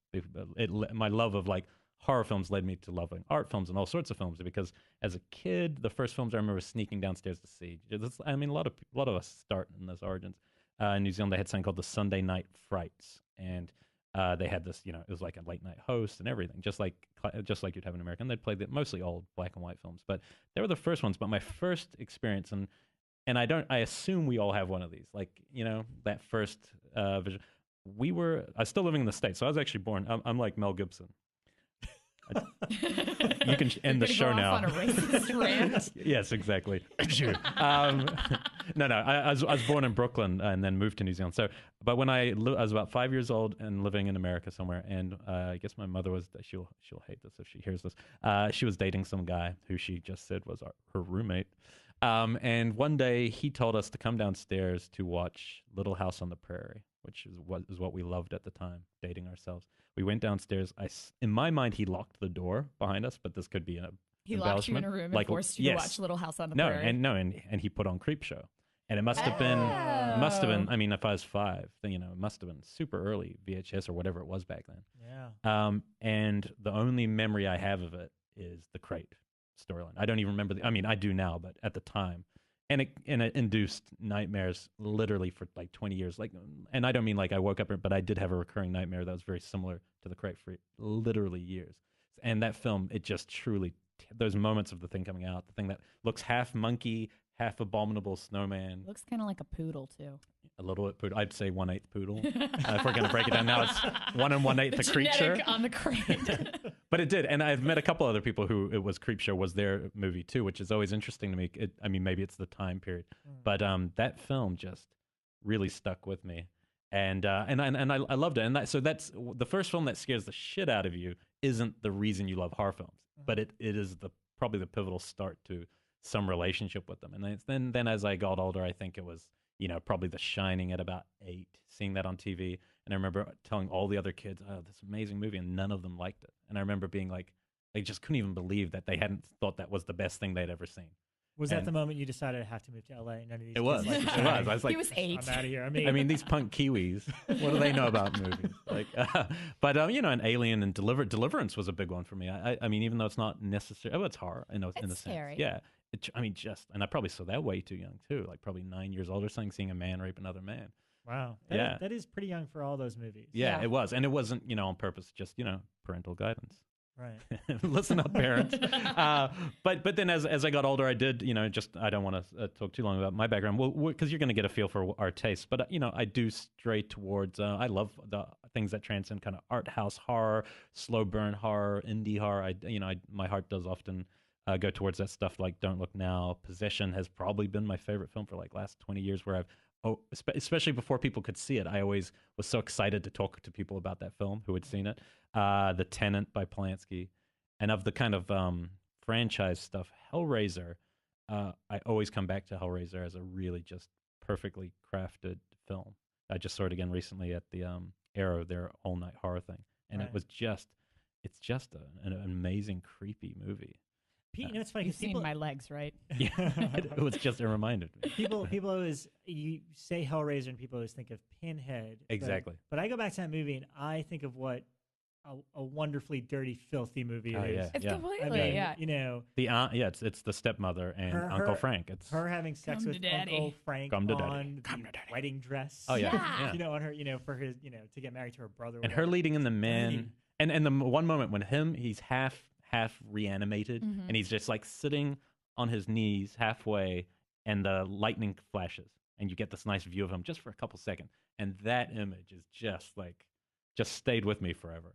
Speaker 3: My love of like horror films led me to loving art films and all sorts of films, because as a kid, the first films I remember sneaking downstairs to see. I mean, a lot of us start in those origins. In New Zealand, they had something called the Sunday Night Frights, and they had this, it was like a late night host and everything, just like you'd have in America. And they'd play mostly old black and white films, but they were the first ones. But my first experience, and I assume we all have one of these, like, that first vision. I was still living in the States, so I was actually born. I'm like Mel Gibson. You can end the show now.
Speaker 2: On a racist rant.
Speaker 3: Yes, exactly. No. I was born in Brooklyn and then moved to New Zealand. So, but when I was about 5 years old and living in America somewhere, and I guess my mother was. She'll hate this if she hears this. She was dating some guy who she just said was her roommate. And one day he told us to come downstairs to watch Little House on the Prairie, which is what we loved at the time, dating ourselves. We went downstairs. In my mind, he locked the door behind us, but this could be an
Speaker 2: He locked you in a room and forced you to watch Little House on the Prairie.
Speaker 3: And he put on Creepshow, and it must have been. I mean, if I was 5, then it must have been super early VHS or whatever it was back then.
Speaker 1: Yeah.
Speaker 3: And the only memory I have of it is the crate storyline. I don't even remember. I do now, but at the time, and it induced nightmares literally for like 20 years. Like, and I don't mean like I woke up, but I did have a recurring nightmare that was very similar to the crate for literally years. And that film, it just truly, those moments of the thing coming out, the thing that looks half monkey, half abominable snowman.
Speaker 2: Looks kind of like a poodle too.
Speaker 3: A little bit poodle. I'd say 1/8 poodle. If we're going to break it down now, it's 1 1/8 the creature.
Speaker 2: On the crate.
Speaker 3: But it did. And I've met a couple other people who it was Creepshow was their movie too, which is always interesting to me. Maybe it's the time period. But that film just really stuck with me. And I loved it. And that's the first film that scares the shit out of you isn't the reason you love horror films, but it is probably the pivotal start to some relationship with them. And then as I got older, I think it was, probably The Shining at about 8, seeing that on TV. And I remember telling all the other kids, "Oh, this amazing movie," and none of them liked it. And I remember being like, they just couldn't even believe that they hadn't thought that was the best thing they'd ever seen.
Speaker 1: Was that the moment you decided I have to move to LA? None of these
Speaker 3: it was.
Speaker 1: kids like
Speaker 3: It was. I was like,
Speaker 2: he was 8.
Speaker 1: I'm out of here.
Speaker 3: I mean, these punk Kiwis, what do they know about movies? Like, but and Alien and Deliverance was a big one for me. I mean, even though it's not necessary, it's horror in a sense.
Speaker 2: Scary.
Speaker 3: Yeah. And I probably saw that way too young too, like probably 9 years old or something, seeing a man rape another man.
Speaker 1: Wow. That is pretty young for all those movies.
Speaker 3: Yeah, it was. And it wasn't, on purpose, just, parental guidance.
Speaker 1: Right.
Speaker 3: Listen up, parents. But then as I got older, I did, I don't want to talk too long about my background, because you're going to get a feel for our tastes. But, I do stray towards, I love the things that transcend kind of art house horror, slow burn horror, indie horror. My heart does often go towards that stuff like Don't Look Now. Possession has probably been my favorite film for like last 20 years, where especially before people could see it, I always was so excited to talk to people about that film who had seen it. The Tenant by Polanski, and of the kind of franchise stuff, Hellraiser. I always come back to Hellraiser as a really just perfectly crafted film. I just saw it again recently at the Arrow, their all night horror thing, and it's just an amazing creepy movie.
Speaker 1: Pete, it's funny.
Speaker 2: You've seen my legs, right?
Speaker 3: Yeah, it was just, it reminded me.
Speaker 1: People always, you say Hellraiser and people always think of Pinhead.
Speaker 3: Exactly.
Speaker 1: But I go back to that movie and I think of what a wonderfully dirty, filthy movie it is.
Speaker 3: Yeah,
Speaker 2: it's completely,
Speaker 1: I mean,
Speaker 3: the aunt, it's the stepmother and Uncle Frank. It's
Speaker 1: her having sex with Uncle Frank on the wedding dress.
Speaker 3: Oh yeah.
Speaker 1: On her, for his, to get married to her brother.
Speaker 3: And her leading in the men, and the one moment when he's half reanimated, and he's just like sitting on his knees halfway, and the lightning flashes, and you get this nice view of him just for a couple seconds, and that image is just stayed with me forever.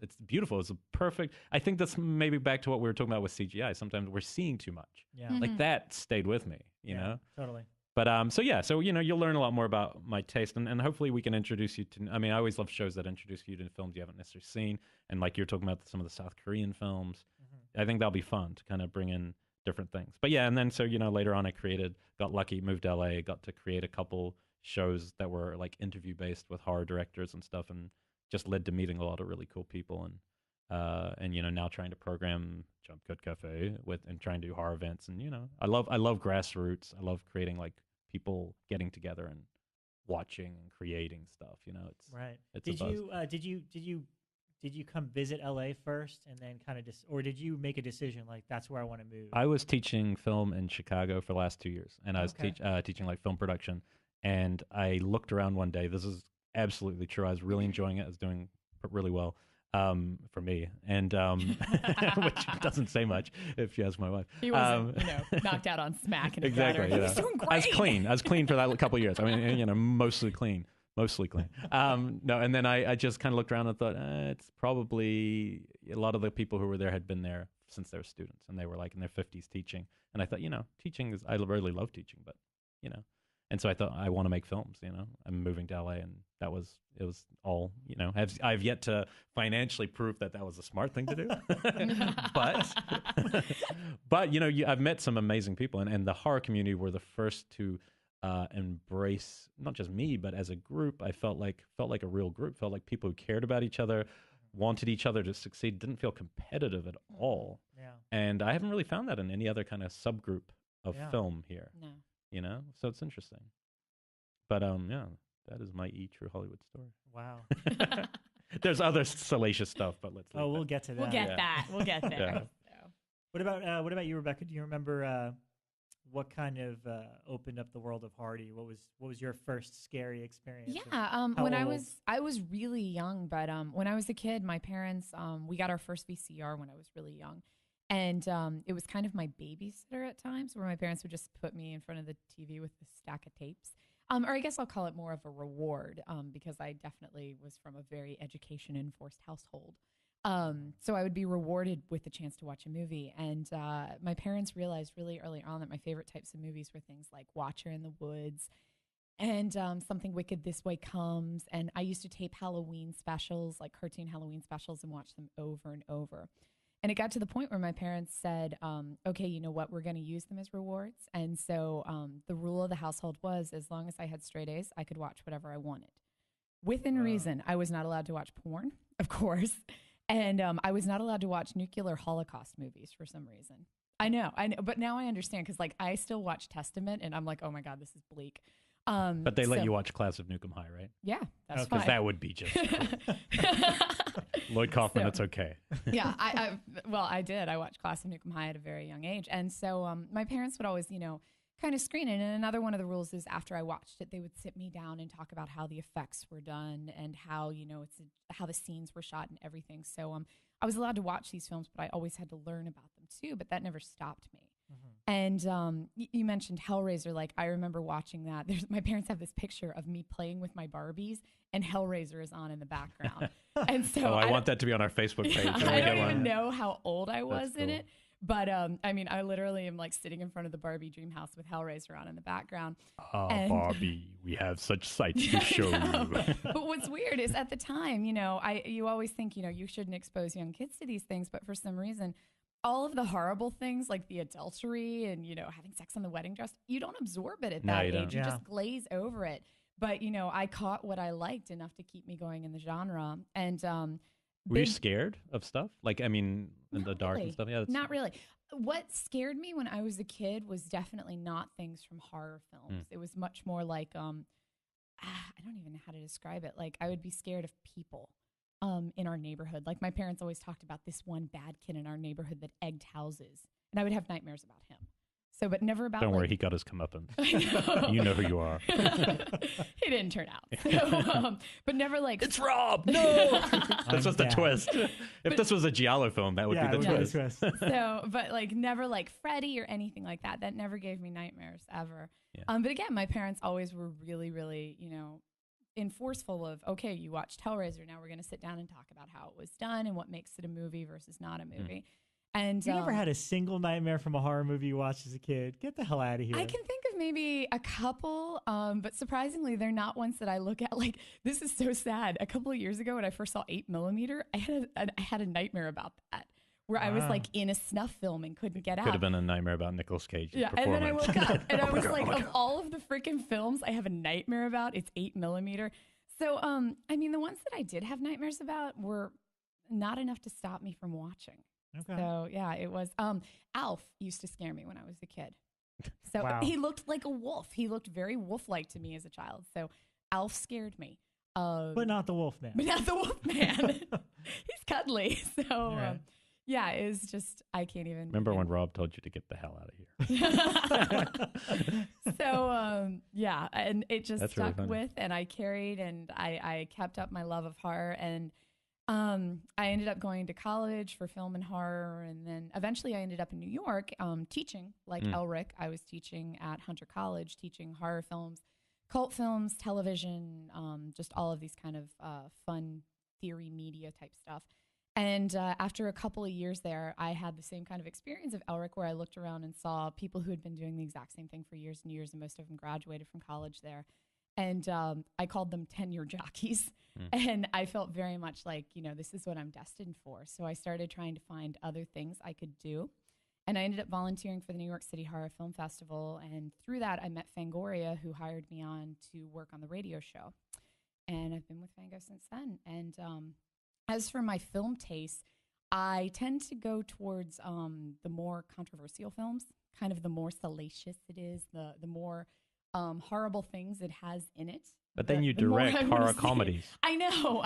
Speaker 3: It's beautiful. It's a perfect. I think that's maybe back to what we were talking about with CGI. Sometimes we're seeing too much.
Speaker 1: Yeah,
Speaker 3: like that stayed with me. You know,
Speaker 1: totally.
Speaker 3: But so you'll learn a lot more about my taste, and hopefully we can introduce you to. I mean, I always love shows that introduce you to films you haven't necessarily seen, and like you're talking about some of the South Korean films. I think that'll be fun to kind of bring in different things. But yeah, and then so later on I got lucky, moved to LA, got to create a couple shows that were like interview based with horror directors and stuff, and just led to meeting a lot of really cool people, and now trying to program Jump Cut Cafe and trying to do horror events, and I love grassroots. I love creating like people getting together and watching and creating stuff. It's
Speaker 1: right.
Speaker 3: It's
Speaker 1: Did you come visit LA first and then kind of or did you make a decision like that's where I want to move?
Speaker 3: I was teaching film in Chicago for the last 2 years, and I was teaching like film production, and I looked around one day. This is absolutely true. I was really enjoying it. I was doing really well for me, and which doesn't say much if you ask my wife.
Speaker 2: He wasn't, knocked out on smack. And
Speaker 3: exactly.
Speaker 2: He was doing great.
Speaker 3: I was clean for that couple of years. I mean, mostly clean. No, and then I just kind of looked around and thought, it's probably a lot of the people who were there had been there since they were students, and they were like in their 50s teaching. And I thought, teaching I really love teaching, but and so I thought, I want to make films. I'm moving to LA, and it was all, I've yet to financially prove that was a smart thing to do, but I've met some amazing people, and the horror community were the first to embrace not just me, but as a group. I felt like a real group. Felt like people who cared about each other, wanted each other to succeed, didn't feel competitive at all.
Speaker 1: Yeah.
Speaker 3: And I haven't really found that in any other kind of subgroup of film here.
Speaker 2: No.
Speaker 3: So it's interesting. But that is my True Hollywood story.
Speaker 1: Wow.
Speaker 3: There's other salacious stuff, but let's.
Speaker 1: We'll get to that.
Speaker 2: We'll get that. We'll get there.
Speaker 3: Yeah.
Speaker 1: What about you, Rebecca? Do you remember what kind of opened up the world of horror to you? What was your first scary experience?
Speaker 2: Yeah, when I was really young, but when I was a kid, my parents we got our first VCR when I was really young, and it was kind of my babysitter at times, where my parents would just put me in front of the TV with a stack of tapes. Or I guess I'll call it more of a reward, because I definitely was from a very education-enforced household. So I would be rewarded with the chance to watch a movie. And my parents realized really early on that my favorite types of movies were things like Watcher in the Woods and Something Wicked This Way Comes. And I used to tape Halloween specials, like cartoon Halloween specials, and watch them over and over. And it got to the point where my parents said, okay, you know what? We're going to use them as rewards. And so the rule of the household was as long as I had straight A's, I could watch whatever I wanted. Within reason, I was not allowed to watch porn, of course. And I was not allowed to watch nuclear Holocaust movies for some reason. I know. But now I understand because like I still watch Testament and I'm like, oh my God, this is bleak.
Speaker 3: But they let you watch Class of Nukem High, right?
Speaker 2: Yeah, that's fine.
Speaker 3: Because that would be just Lloyd Kaufman. It's okay.
Speaker 2: Yeah, I did. I watched Class of Nukem High at a very young age, and so my parents would always, kind of screen it. And another one of the rules is after I watched it, they would sit me down and talk about how the effects were done and how how the scenes were shot and everything. So I was allowed to watch these films, but I always had to learn about them too. But that never stopped me. And you mentioned Hellraiser. Like, I remember watching that. My parents have this picture of me playing with my Barbies, and Hellraiser is on in the background. And so
Speaker 3: I want that to be on our Facebook page.
Speaker 2: Yeah, I don't even know how old I was in it. But, I mean, I literally am, like, sitting in front of the Barbie dream house with Hellraiser on in the background.
Speaker 3: Barbie, we have such sights to show you.
Speaker 2: But what's weird is at the time, you always think, you shouldn't expose young kids to these things. But for some reason, all of the horrible things like the adultery and, having sex on the wedding dress, you don't absorb it at that age. You just glaze over it. But, I caught what I liked enough to keep me going in the genre. And
Speaker 3: were you scared of stuff? Like, I mean, in the dark and stuff? Yeah,
Speaker 2: not really. What scared me when I was a kid was definitely not things from horror films. It was much more like, I don't even know how to describe it. Like, I would be scared of people. In our neighborhood. Like, my parents always talked about this one bad kid in our neighborhood that egged houses. And I would have nightmares about him. So, but never about
Speaker 3: Don't worry, he got his comeuppance. You know who you are.
Speaker 2: He didn't turn out. So, but never like...
Speaker 3: It's Rob! No! That's just a twist. If this was a Giallo film, that would be the twist.
Speaker 2: So, but like never like Freddy or anything like that. That never gave me nightmares ever. Yeah. But again, my parents always were really, really, forceful of, okay, you watched Hellraiser, now we're going to sit down and talk about how it was done and what makes it a movie versus not a movie. And
Speaker 1: you never had a single nightmare from a horror movie you watched as a kid? Get the hell out of here.
Speaker 2: I can think of maybe a couple, but surprisingly, they're not ones that I look at. Like, this is so sad. A couple of years ago when I first saw 8mm, I had a nightmare about that. Where I was like in a snuff film and couldn't get out.
Speaker 3: Could have been a nightmare about Nicolas Cage's performance.
Speaker 2: And then I woke up and I was like, of all of the freaking films I have a nightmare about, it's 8mm. So, I mean, the ones that I did have nightmares about were not enough to stop me from watching. Okay. So, yeah, it was. Alf used to scare me when I was a kid. So He looked like a wolf. He looked very wolf-like to me as a child. So Alf scared me.
Speaker 1: But not the Wolfman.
Speaker 2: But not the Wolfman. He's cuddly. So, yeah, it was just, I can't even.
Speaker 3: Remember when Rob told you to get the hell out of
Speaker 2: here? So, yeah, and it just stuck with, and I carried, and I kept up my love of horror, and I ended up going to college for film and horror, and then eventually I ended up in New York teaching, like Elric. I was teaching at Hunter College, teaching horror films, cult films, television, just all of these kind of fun theory media type stuff. And after a couple of years there, I had the same kind of experience of Elric where I looked around and saw people who had been doing the exact same thing for years and years, and most of them graduated from college there. And I called them tenure jockeys. And I felt very much like, this is what I'm destined for. So I started trying to find other things I could do. And I ended up volunteering for the New York City Horror Film Festival. And through that, I met Fangoria, who hired me on to work on the radio show. And I've been with Fango since then. And as for my film taste, I tend to go towards the more controversial films, kind of the more salacious it is, the more horrible things it has in it.
Speaker 3: But then you direct horror comedies.
Speaker 2: I know.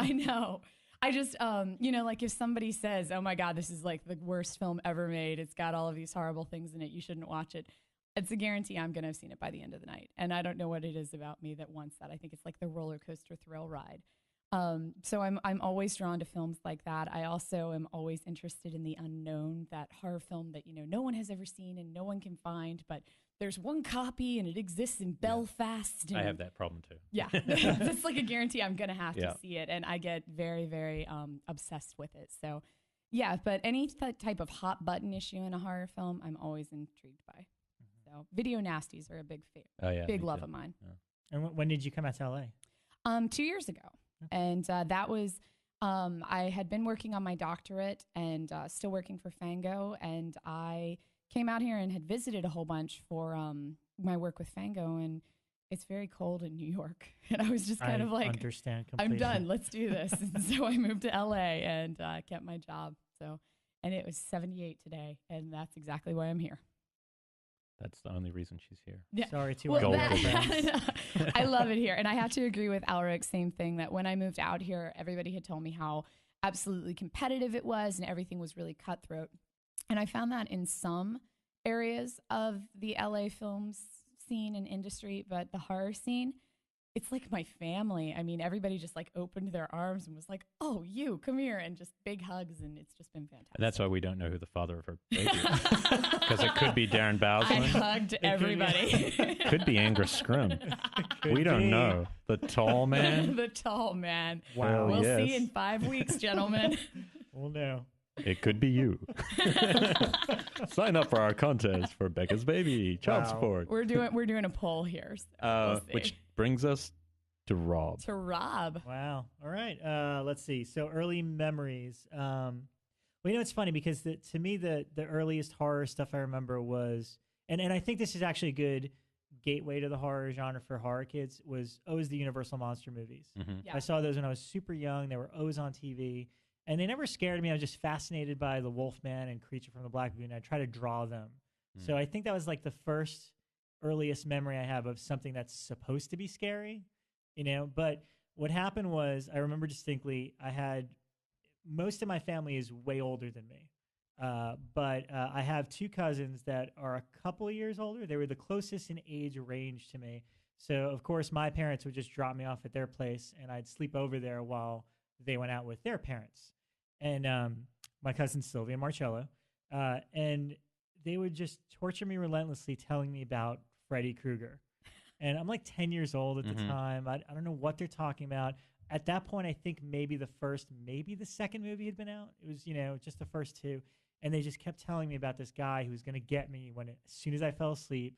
Speaker 2: I just, like if somebody says, oh my God, this is like the worst film ever made, it's got all of these horrible things in it, you shouldn't watch it, it's a guarantee I'm going to have seen it by the end of the night. And I don't know what it is about me that wants that. I think it's like the roller coaster thrill ride. So I'm always drawn to films like that. I also am always interested in the unknown, that horror film that, no one has ever seen and no one can find, but there's one copy and it exists in Belfast. And
Speaker 3: I have that problem too.
Speaker 2: Yeah. It's like a guarantee I'm going to have to see it. And I get very, very obsessed with it. So yeah, but any type of hot button issue in a horror film, I'm always intrigued by. So video nasties are a big big love of mine.
Speaker 1: Yeah. And when did you come out to LA?
Speaker 2: 2 years ago. And that was, I had been working on my doctorate and still working for Fango, and I came out here and had visited a whole bunch for my work with Fango, and it's very cold in New York. And I was just kind of like,
Speaker 1: understand completely.
Speaker 2: I'm done. Let's do this. And so I moved to LA and kept my job. So, and it was 78 today, and that's exactly why I'm here.
Speaker 3: That's the only reason she's here.
Speaker 2: Yeah.
Speaker 1: Sorry to
Speaker 3: Well,
Speaker 2: I love it here. And I have to agree with Elric, same thing, that when I moved out here, everybody had told me how absolutely competitive it was and everything was really cutthroat. And I found that in some areas of the LA films scene and industry, but the horror scene, it's like my family. I mean, everybody just like opened their arms and was like, "Oh, you come here," and just big hugs, and it's just been fantastic.
Speaker 3: And that's why we don't know who the father of her baby is, because it could be Darren Bowsman.
Speaker 2: I hugged everybody.
Speaker 3: Could be Angus Scrum. We don't know. The tall man.
Speaker 2: The tall man.
Speaker 1: Wow.
Speaker 2: We'll
Speaker 3: yes.
Speaker 2: see in 5 weeks, gentlemen.
Speaker 1: We'll know.
Speaker 3: It could be you. Sign up for our contest for Becca's baby child
Speaker 1: Wow.
Speaker 3: support.
Speaker 2: We're doing a poll here. So we'll see.
Speaker 3: Which brings us to Rob.
Speaker 2: To Rob.
Speaker 1: Wow. All right. Let's see. So early memories. Well, you know, it's funny because to me, the earliest horror stuff I remember was, and I think this is actually a good gateway to the horror genre for horror kids, was always the Universal Monster movies.
Speaker 3: Mm-hmm.
Speaker 2: Yeah.
Speaker 1: I saw those when I was super young. They were always on TV. And they never scared me. I was just fascinated by the Wolfman and Creature from the Black Lagoon. I try to draw them.
Speaker 3: Mm.
Speaker 1: So I think that was like the first earliest memory I have of something that's supposed to be scary, you know? But what happened was, I remember distinctly, I had, most of my family is way older than me. But I have two cousins that are a couple of years older. They were the closest in age range to me. So, of course, my parents would just drop me off at their place, and I'd sleep over there while they went out with their parents. And my cousin Sylvia and Marcello. And they would just torture me relentlessly telling me about Freddy Krueger. And I'm like 10 years old at the time. I don't know what they're talking about. At that point, I think maybe the first, maybe the second movie had been out. It was, you know, just the first two. And they just kept telling me about this guy who was going to get me as soon as I fell asleep.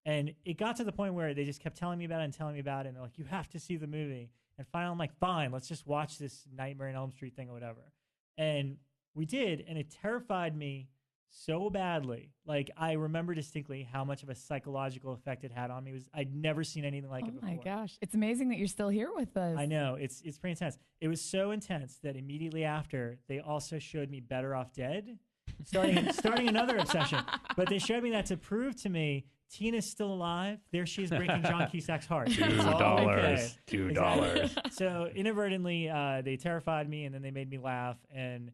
Speaker 1: And it got to the point where they just kept telling me about it and telling me about it. And they're like, you have to see the movie. And finally, I'm like, fine, let's just watch this Nightmare on Elm Street thing or whatever. And we did, and it terrified me so badly. Like, I remember distinctly how much of a psychological effect it had on me. I'd never seen anything like it before.
Speaker 2: Oh my gosh. It's amazing that you're still here with us.
Speaker 1: I know. It's pretty intense. It was so intense that immediately after, they also showed me Better Off Dead, starting another obsession. But they showed me that to prove to me Tina's still alive. There she is breaking John Cusack's heart.
Speaker 3: $2. $2.
Speaker 1: Exactly. So inadvertently, they terrified me, and then they made me laugh and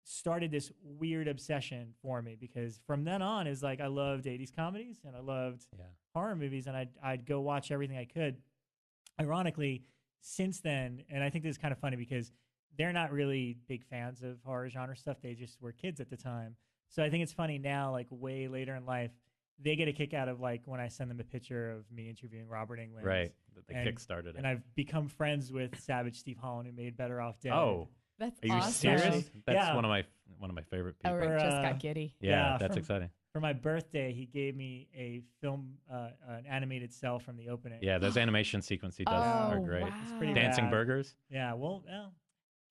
Speaker 1: started this weird obsession for me, because from then on, it's like I loved 80s comedies and I loved horror movies, and I'd go watch everything I could. Ironically, since then, and I think this is kind of funny because they're not really big fans of horror genre stuff. They just were kids at the time. So I think it's funny now, like way later in life, they get a kick out of like when I send them a picture of me interviewing Robert Englund.
Speaker 3: Right. They kickstarted it.
Speaker 1: And I've become friends with Savage Steve Holland, who made Better Off Dead.
Speaker 3: Oh.
Speaker 2: That's
Speaker 3: Are you
Speaker 2: awesome.
Speaker 3: serious? That's
Speaker 1: Yeah.
Speaker 3: one of my favorite people.
Speaker 2: Elric just got giddy.
Speaker 3: Yeah, that's
Speaker 1: from-
Speaker 3: exciting.
Speaker 1: For my birthday, he gave me a film, an animated cell from the opening.
Speaker 3: Yeah, those animation sequences he does are great.
Speaker 2: Wow.
Speaker 1: It's pretty
Speaker 3: Dancing
Speaker 1: rad.
Speaker 3: burgers.
Speaker 1: Yeah, well,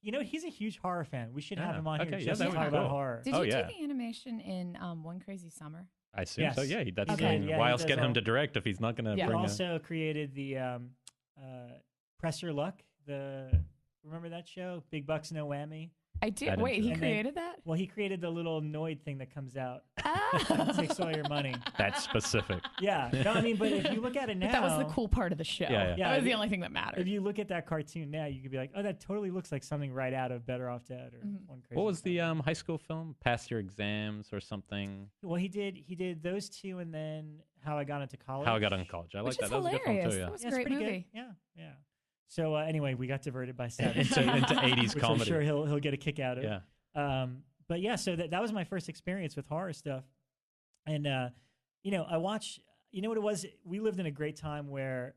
Speaker 1: you know, he's a huge horror fan. We should have him on
Speaker 3: Okay,
Speaker 1: here
Speaker 3: yeah,
Speaker 1: just
Speaker 3: that
Speaker 1: to
Speaker 3: would
Speaker 1: talk
Speaker 3: be
Speaker 1: about
Speaker 3: cool.
Speaker 1: horror.
Speaker 2: Did
Speaker 3: Oh,
Speaker 2: you
Speaker 3: yeah.
Speaker 2: do the animation in One Crazy Summer?
Speaker 3: I assume
Speaker 1: Yes.
Speaker 3: so. Yeah, that's
Speaker 2: Okay.
Speaker 1: Yeah,
Speaker 3: why
Speaker 1: he
Speaker 3: else
Speaker 1: does
Speaker 3: get him
Speaker 1: all-
Speaker 3: to direct if he's not going to
Speaker 2: Yeah.
Speaker 1: He
Speaker 3: bring
Speaker 1: also created the Press Your Luck. Remember that show, Big Bucks No Whammy?
Speaker 2: I do.
Speaker 3: I didn't
Speaker 2: Wait,
Speaker 3: see
Speaker 2: he
Speaker 3: that.
Speaker 2: created that?
Speaker 1: Well, he created the little Noid thing that comes out,
Speaker 2: Ah.
Speaker 1: takes all your money.
Speaker 3: That's specific.
Speaker 1: Yeah, no, I mean, but if you look at it now,
Speaker 2: But that was the cool part of the show.
Speaker 3: Yeah, yeah.
Speaker 1: Yeah,
Speaker 2: That was
Speaker 1: if
Speaker 2: the
Speaker 1: you-
Speaker 2: only thing that mattered.
Speaker 1: If you look at that cartoon now, you could be like, oh, that totally looks like something right out of Better Off Dead or One Crazy.
Speaker 3: What was the
Speaker 1: Summer.
Speaker 3: high school film? Pass Your Exams or something?
Speaker 1: Well, he did those two, and then How I Got Into College.
Speaker 3: How I Got into College. I like
Speaker 2: Which
Speaker 3: that.
Speaker 2: is
Speaker 3: That was a good film
Speaker 2: hilarious.
Speaker 3: too. Yeah.
Speaker 2: That was a
Speaker 1: Yeah, it's
Speaker 2: great
Speaker 1: pretty
Speaker 2: movie.
Speaker 1: good. Yeah. So anyway, we got diverted by Savage
Speaker 3: into 80s
Speaker 1: which
Speaker 3: comedy.
Speaker 1: I'm sure he'll get a kick out of.
Speaker 3: Yeah.
Speaker 1: But yeah, so that was my first experience with horror stuff, and you know, I watch. You know what it was? We lived in a great time where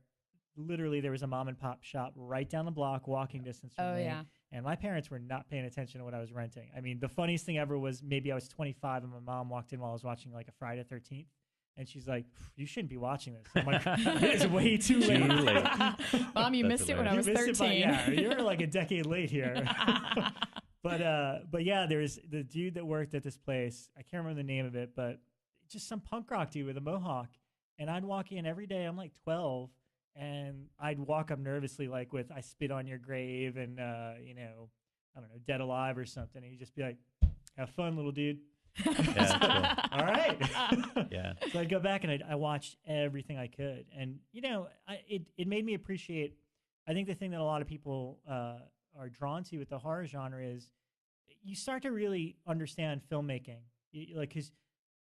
Speaker 1: literally there was a mom and pop shop right down the block, walking distance from
Speaker 2: Oh,
Speaker 1: me.
Speaker 2: yeah.
Speaker 1: And my parents were not paying attention to what I was renting. I mean, the funniest thing ever was maybe I was 25 and my mom walked in while I was watching like a Friday the 13th And she's like, "You shouldn't be watching this." I'm like, "It's way too late."
Speaker 3: Too late.
Speaker 2: Mom, you missed it when I was 13.
Speaker 1: Yeah, you're like a decade late here. But yeah, there's the dude that worked at this place. I can't remember the name of it, but just some punk rock dude with a mohawk. And I'd walk in every day. I'm like 12, and I'd walk up nervously, like with "I spit on your grave" and I don't know, "Dead Alive" or something. And he'd just be like, "Have fun, little dude."
Speaker 3: Yeah, that's cool.
Speaker 1: All right.
Speaker 3: Yeah.
Speaker 1: So I'd go back and I watched everything I could, and it made me appreciate. I think the thing that a lot of people are drawn to with the horror genre is you start to really understand filmmaking, because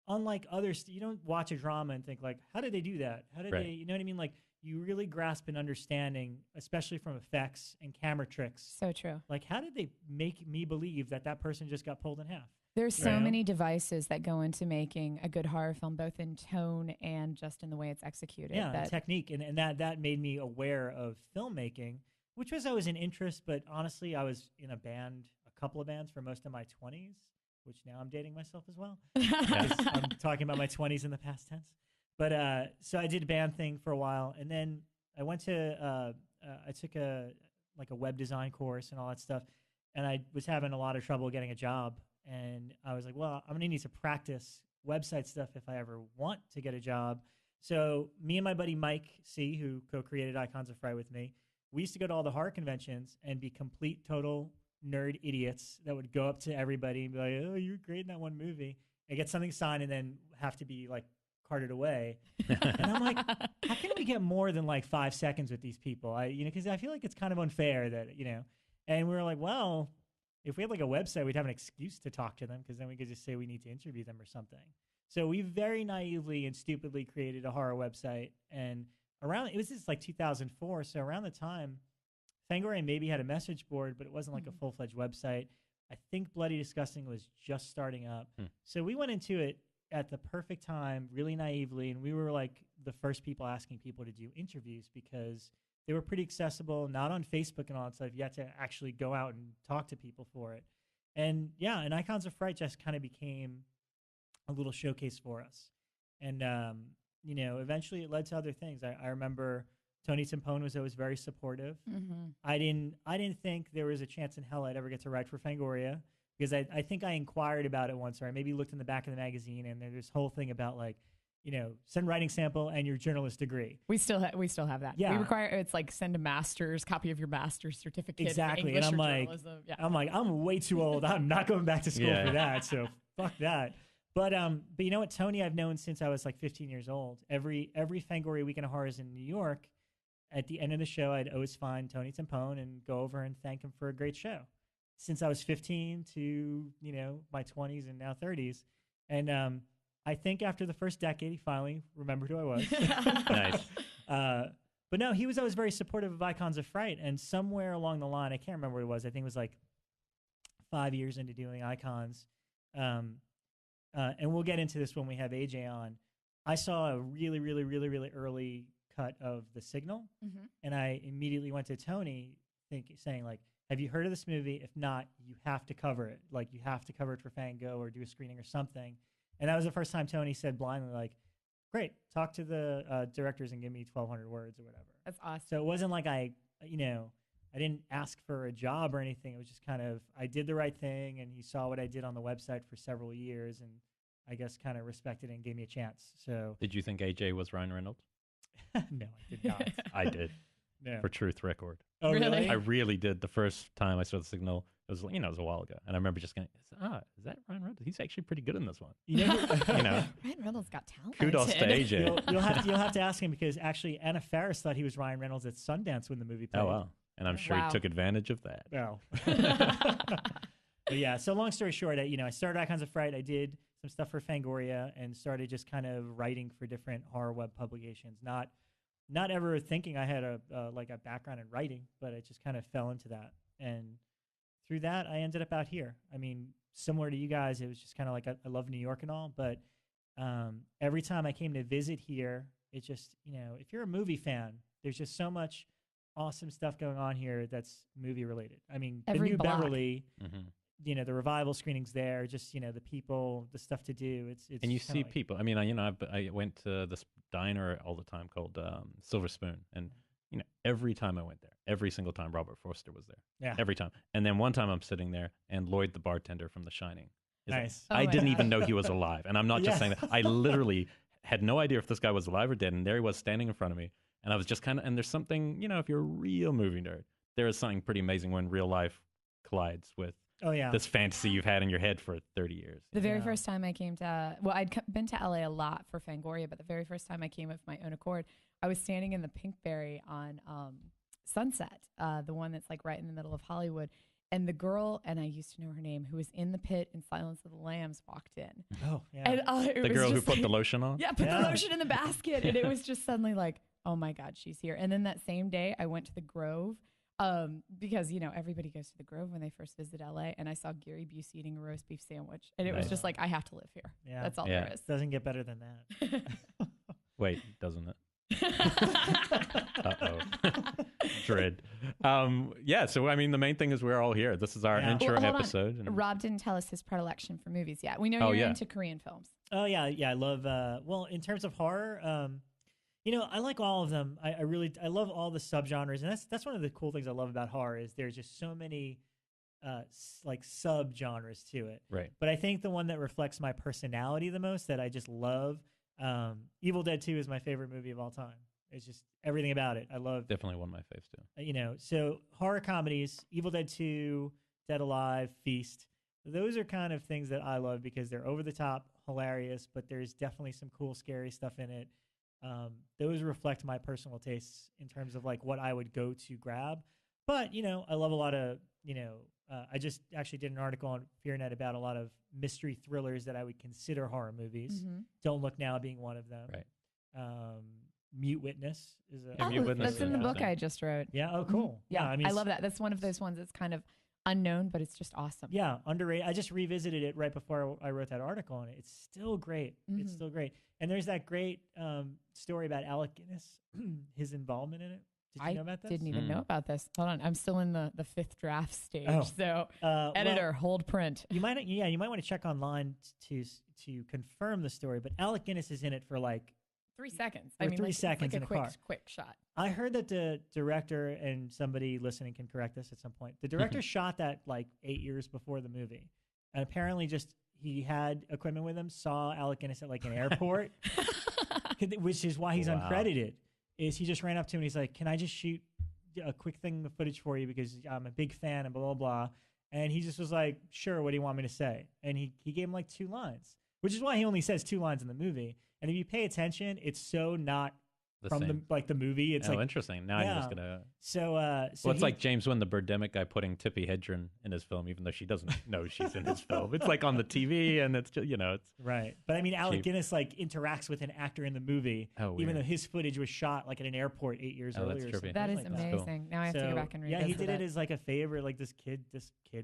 Speaker 1: unlike others, you don't watch a drama and think like, how did they do that? How did
Speaker 3: Right.
Speaker 1: they? You know what I mean? Like you really grasp an understanding, especially from effects and camera tricks.
Speaker 2: So true.
Speaker 1: Like, how did they make me believe that person just got pulled in half?
Speaker 2: There's so
Speaker 1: Right.
Speaker 2: many devices that go into making a good horror film, both in tone and just in the way it's executed.
Speaker 1: Yeah,
Speaker 2: that
Speaker 1: technique, and that made me aware of filmmaking, which was always an interest. But honestly, I was in a couple of bands for most of my 20s, which now I'm dating myself as well. I'm talking about my 20s in the past tense. But so I did a band thing for a while, and then I went to I took a web design course and all that stuff, and I was having a lot of trouble getting a job. And I was like, well, I'm going to need to practice website stuff if I ever want to get a job. So me and my buddy Mike C., who co-created Icons of Fright with me, we used to go to all the horror conventions and be complete, total nerd idiots that would go up to everybody and be like, "Oh, you're great in that one movie," and get something signed and then have to be like carted away. And I'm like, how can we get more than like 5 seconds with these people? Because I feel like it's kind of unfair that, and we were like, well, if we had like a website, we'd have an excuse to talk to them because then we could just say we need to interview them or something. So we very naively and stupidly created a horror website. And it was just like 2004. So around the time, Fangoria maybe had a message board, but it wasn't like a full-fledged website. I think Bloody Disgusting was just starting up. So we went into it at the perfect time, really naively. And we were like the first people asking people to do interviews because they were pretty accessible, not on Facebook and all that stuff. You had to actually go out and talk to people for it. And yeah, and Icons of Fright just kind of became a little showcase for us. And, eventually it led to other things. I remember Tony Timpone was always very supportive.
Speaker 2: Mm-hmm.
Speaker 1: I didn't think there was a chance in hell I'd ever get to write for Fangoria because I think I inquired about it once, or I maybe looked in the back of the magazine, and there's this whole thing about like, send writing sample and your journalist degree.
Speaker 2: We still have that.
Speaker 1: Yeah.
Speaker 2: We require it's like send a copy of your master's certificate.
Speaker 1: Exactly.
Speaker 2: English
Speaker 1: And
Speaker 2: or
Speaker 1: I'm
Speaker 2: journalism. Yeah.
Speaker 1: I'm way too old. I'm not going back to school
Speaker 3: Yeah.
Speaker 1: for that. So fuck that. But you know what, Tony, I've known since I was like 15 years old. Every Fangoria Weekend of Horrors in New York, at the end of the show, I'd always find Tony Timpone and go over and thank him for a great show. Since I was 15 to, my 20s and now 30s. And I think after the first decade, he finally remembered who I was.
Speaker 3: Nice.
Speaker 1: But no, he was always very supportive of Icons of Fright. And somewhere along the line, I can't remember what it was. I think it was like 5 years into doing Icons. And we'll get into this when we have AJ on. I saw a really, really, really, really early cut of The Signal.
Speaker 2: Mm-hmm.
Speaker 1: And I immediately went to Tony saying like, have you heard of this movie? If not, you have to cover it. Like, you have to cover it for Fango or do a screening or something. And that was the first time Tony said blindly, like, great, talk to the directors and give me 1,200 words or whatever.
Speaker 2: That's awesome.
Speaker 1: So it wasn't like I didn't ask for a job or anything. It was just kind of, I did the right thing, and he saw what I did on the website for several years, and I guess kind of respected it and gave me a chance. So
Speaker 3: Did you think AJ was Ryan Reynolds?
Speaker 1: no, I did not.
Speaker 3: I did.
Speaker 1: No.
Speaker 3: For Truth Record.
Speaker 1: Oh,
Speaker 2: Really?
Speaker 3: I really did. The first time I saw The Signal, it was it was a while ago, and I remember just going, is that Ryan Reynolds? He's actually pretty good in this one.
Speaker 2: Ryan Reynolds got talent.
Speaker 3: Kudos to AJ.
Speaker 1: You'll have to ask him, because actually Anna Faris thought he was Ryan Reynolds at Sundance when the movie played.
Speaker 3: Oh wow! And I'm sure
Speaker 2: Wow.
Speaker 3: he took advantage of that.
Speaker 1: No. But yeah, so long story short, I started Icons of Fright. I did some stuff for Fangoria and started just kind of writing for different horror web publications. Not ever thinking I had a background in writing, but I just kind of fell into that. And through that, I ended up out here. I mean, similar to you guys, it was just kind of like I love New York and all, but every time I came to visit here, it just, if you're a movie fan, there's just so much awesome stuff going on here that's movie related. I mean,
Speaker 2: Every
Speaker 1: the new
Speaker 2: block.
Speaker 1: Beverly,
Speaker 3: Mm-hmm.
Speaker 1: the revival screenings there, just the people, the stuff to do. It's
Speaker 3: and you
Speaker 1: kinda
Speaker 3: see
Speaker 1: like,
Speaker 3: people. I mean, I went to this diner all the time called Silver Spoon, and every time I went there, every single time Robert Forster was there,
Speaker 1: yeah,
Speaker 3: every time. And then one time I'm sitting there, and Lloyd, the bartender from The Shining, is there.
Speaker 1: nice.
Speaker 2: Oh
Speaker 3: I
Speaker 2: my
Speaker 3: didn't
Speaker 2: gosh.
Speaker 3: even know he was alive, and I'm not just
Speaker 1: Yeah.
Speaker 3: saying that. I literally had no idea if this guy was alive or dead, and there he was standing in front of me, and I was just kind of. And there's something, if you're a real movie nerd, there is something pretty amazing when real life collides with
Speaker 1: Oh yeah.
Speaker 3: this fantasy you've had in your head for 30 years.
Speaker 2: The very
Speaker 1: Yeah.
Speaker 2: first time I came to, been to LA a lot for Fangoria, but the very first time I came of my own accord, I was standing in the Pinkberry on Sunset, the one that's like right in the middle of Hollywood. And the girl, and I used to know her name, who was in the pit in Silence of the Lambs, walked in.
Speaker 1: Oh yeah.
Speaker 2: And it
Speaker 3: The
Speaker 2: was
Speaker 3: girl who
Speaker 2: just
Speaker 3: put
Speaker 2: like,
Speaker 3: the lotion on?
Speaker 2: Yeah, put
Speaker 1: Yeah.
Speaker 2: the lotion in the basket. And it was just suddenly like, oh my God, she's here. And then that same day, I went to the Grove because, everybody goes to the Grove when they first visit LA. And I saw Gary Busey eating a roast beef sandwich. And it was
Speaker 3: Nice.
Speaker 2: just like, I have to live here.
Speaker 1: Yeah.
Speaker 2: That's all
Speaker 3: Yeah.
Speaker 2: there is.
Speaker 1: Doesn't get better than that.
Speaker 3: Wait, doesn't it? Uh-oh. Dread. Yeah, so I mean, the main thing is we're all here. This is our
Speaker 1: Yeah.
Speaker 3: intro
Speaker 2: Well, hold on.
Speaker 3: episode. and-
Speaker 2: Rob didn't tell us his predilection for movies yet. We know
Speaker 3: Oh,
Speaker 2: you're
Speaker 3: yeah.
Speaker 2: into Korean films.
Speaker 1: Oh yeah, I love. Well, in terms of horror, I like all of them. I love all the subgenres, and that's one of the cool things I love about horror is there's just so many, like subgenres to it.
Speaker 3: Right.
Speaker 1: But I think the one that reflects my personality the most, that I just love, Evil Dead 2 is my favorite movie of all time. It's just everything about it. I love.
Speaker 3: Definitely one of my faves, too.
Speaker 1: So horror comedies, Evil Dead 2, Dead Alive, Feast. Those are kind of things that I love because they're over the top, hilarious, but there's definitely some cool, scary stuff in it. Those reflect my personal tastes in terms of like what I would go to grab. But, I love a lot of, I just actually did an article on FEARnet about a lot of mystery thrillers that I would consider horror movies.
Speaker 2: Mhm.
Speaker 1: Don't Look Now being one of them.
Speaker 3: Right.
Speaker 1: Mute Witness is a
Speaker 3: Yeah, Mute Witness
Speaker 2: That's
Speaker 3: is
Speaker 2: in the book
Speaker 3: interesting.
Speaker 2: I just wrote.
Speaker 1: Yeah. Oh, cool.
Speaker 2: Yeah,
Speaker 1: I mean,
Speaker 2: I love that. That's one of those ones that's kind of unknown, but it's just awesome.
Speaker 1: Yeah, underrated. I just revisited it right before I wrote that article on it. It's still great. It's
Speaker 2: Mhm.
Speaker 1: still great. And there's that great story about Alec Guinness, his involvement in it. Did you
Speaker 2: I
Speaker 1: know about this?
Speaker 2: didn't even know about this. Hold on, I'm still in the fifth draft stage.
Speaker 1: Oh.
Speaker 2: So
Speaker 1: Well,
Speaker 2: editor, hold print.
Speaker 1: you might want to check online to confirm the story. But Alec Guinness is in it for like
Speaker 2: 3 seconds.
Speaker 1: For 3 seconds in
Speaker 2: like
Speaker 1: a car.
Speaker 2: quick shot.
Speaker 1: I heard that the director, and somebody listening can correct this at some point, the director shot that like 8 years before the movie. And apparently just he had equipment with him, saw Alec Guinness at like an airport, which is why he's
Speaker 3: Wow.
Speaker 1: uncredited, is he just ran up to him and he's like, can I just shoot a quick thing of footage for you because I'm a big fan and blah, blah, blah. And he just was like, sure, what do you want me to say? And he gave him like 2 lines, which is why he only says 2 lines in the movie. And if you pay attention, it's so not from
Speaker 3: same.
Speaker 1: the movie. It's
Speaker 3: Oh,
Speaker 1: like
Speaker 3: interesting. Now I'm just
Speaker 1: yeah.
Speaker 3: gonna.
Speaker 1: so.
Speaker 3: Well, it's like James Wynn, the Birdemic guy, putting Tippi Hedren in his film, even though she doesn't know she's in his film. It's like on the TV, and it's just it's
Speaker 1: right. But I mean, Alec
Speaker 3: cheap.
Speaker 1: Guinness like interacts with an actor in the movie,
Speaker 3: Oh,
Speaker 1: even
Speaker 3: weird.
Speaker 1: though his footage was shot like at an airport 8 years
Speaker 3: Oh,
Speaker 1: earlier.
Speaker 3: that's
Speaker 1: or
Speaker 3: trippy.
Speaker 1: something
Speaker 2: That is
Speaker 1: like
Speaker 2: amazing. Now I have to go back and read
Speaker 1: yeah, he did it as like a favor. Like this kid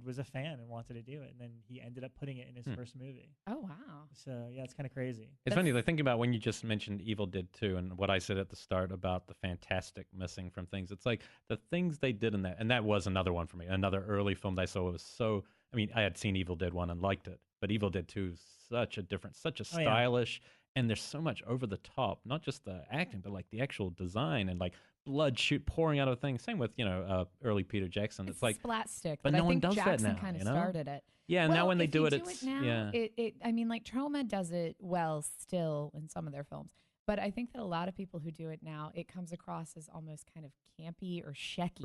Speaker 1: was a fan and wanted to do it, and then he ended up putting it in his first movie.
Speaker 2: Oh wow.
Speaker 1: So yeah, it's kind of crazy.
Speaker 3: It's funny, like, thinking about when you just mentioned Evil Dead 2 and what I said at the start about the fantastic missing from things. It's like the things they did in that, and that was another one for me. Another early film that I saw was so, I mean, I had seen Evil Dead 1 and liked it, but Evil Dead 2 is such a
Speaker 1: Oh, yeah.
Speaker 3: stylish, and there's so much over the top, not just the acting, but like the actual design and like blood pouring out of things. Same with, early Peter Jackson. It's like,
Speaker 2: splat stick,
Speaker 3: but
Speaker 2: but
Speaker 3: no
Speaker 2: I
Speaker 3: one
Speaker 2: think
Speaker 3: does that
Speaker 2: Jackson
Speaker 3: now,
Speaker 2: kind of
Speaker 3: you know?
Speaker 2: started it.
Speaker 3: yeah, and
Speaker 2: Well,
Speaker 3: now when they
Speaker 2: if
Speaker 3: do
Speaker 2: you
Speaker 3: it, it's,
Speaker 2: now,
Speaker 3: yeah.
Speaker 2: I mean, like Trauma does it well still in some of their films, but I think that a lot of people who do it now, it comes across as almost kind of campy or shecky.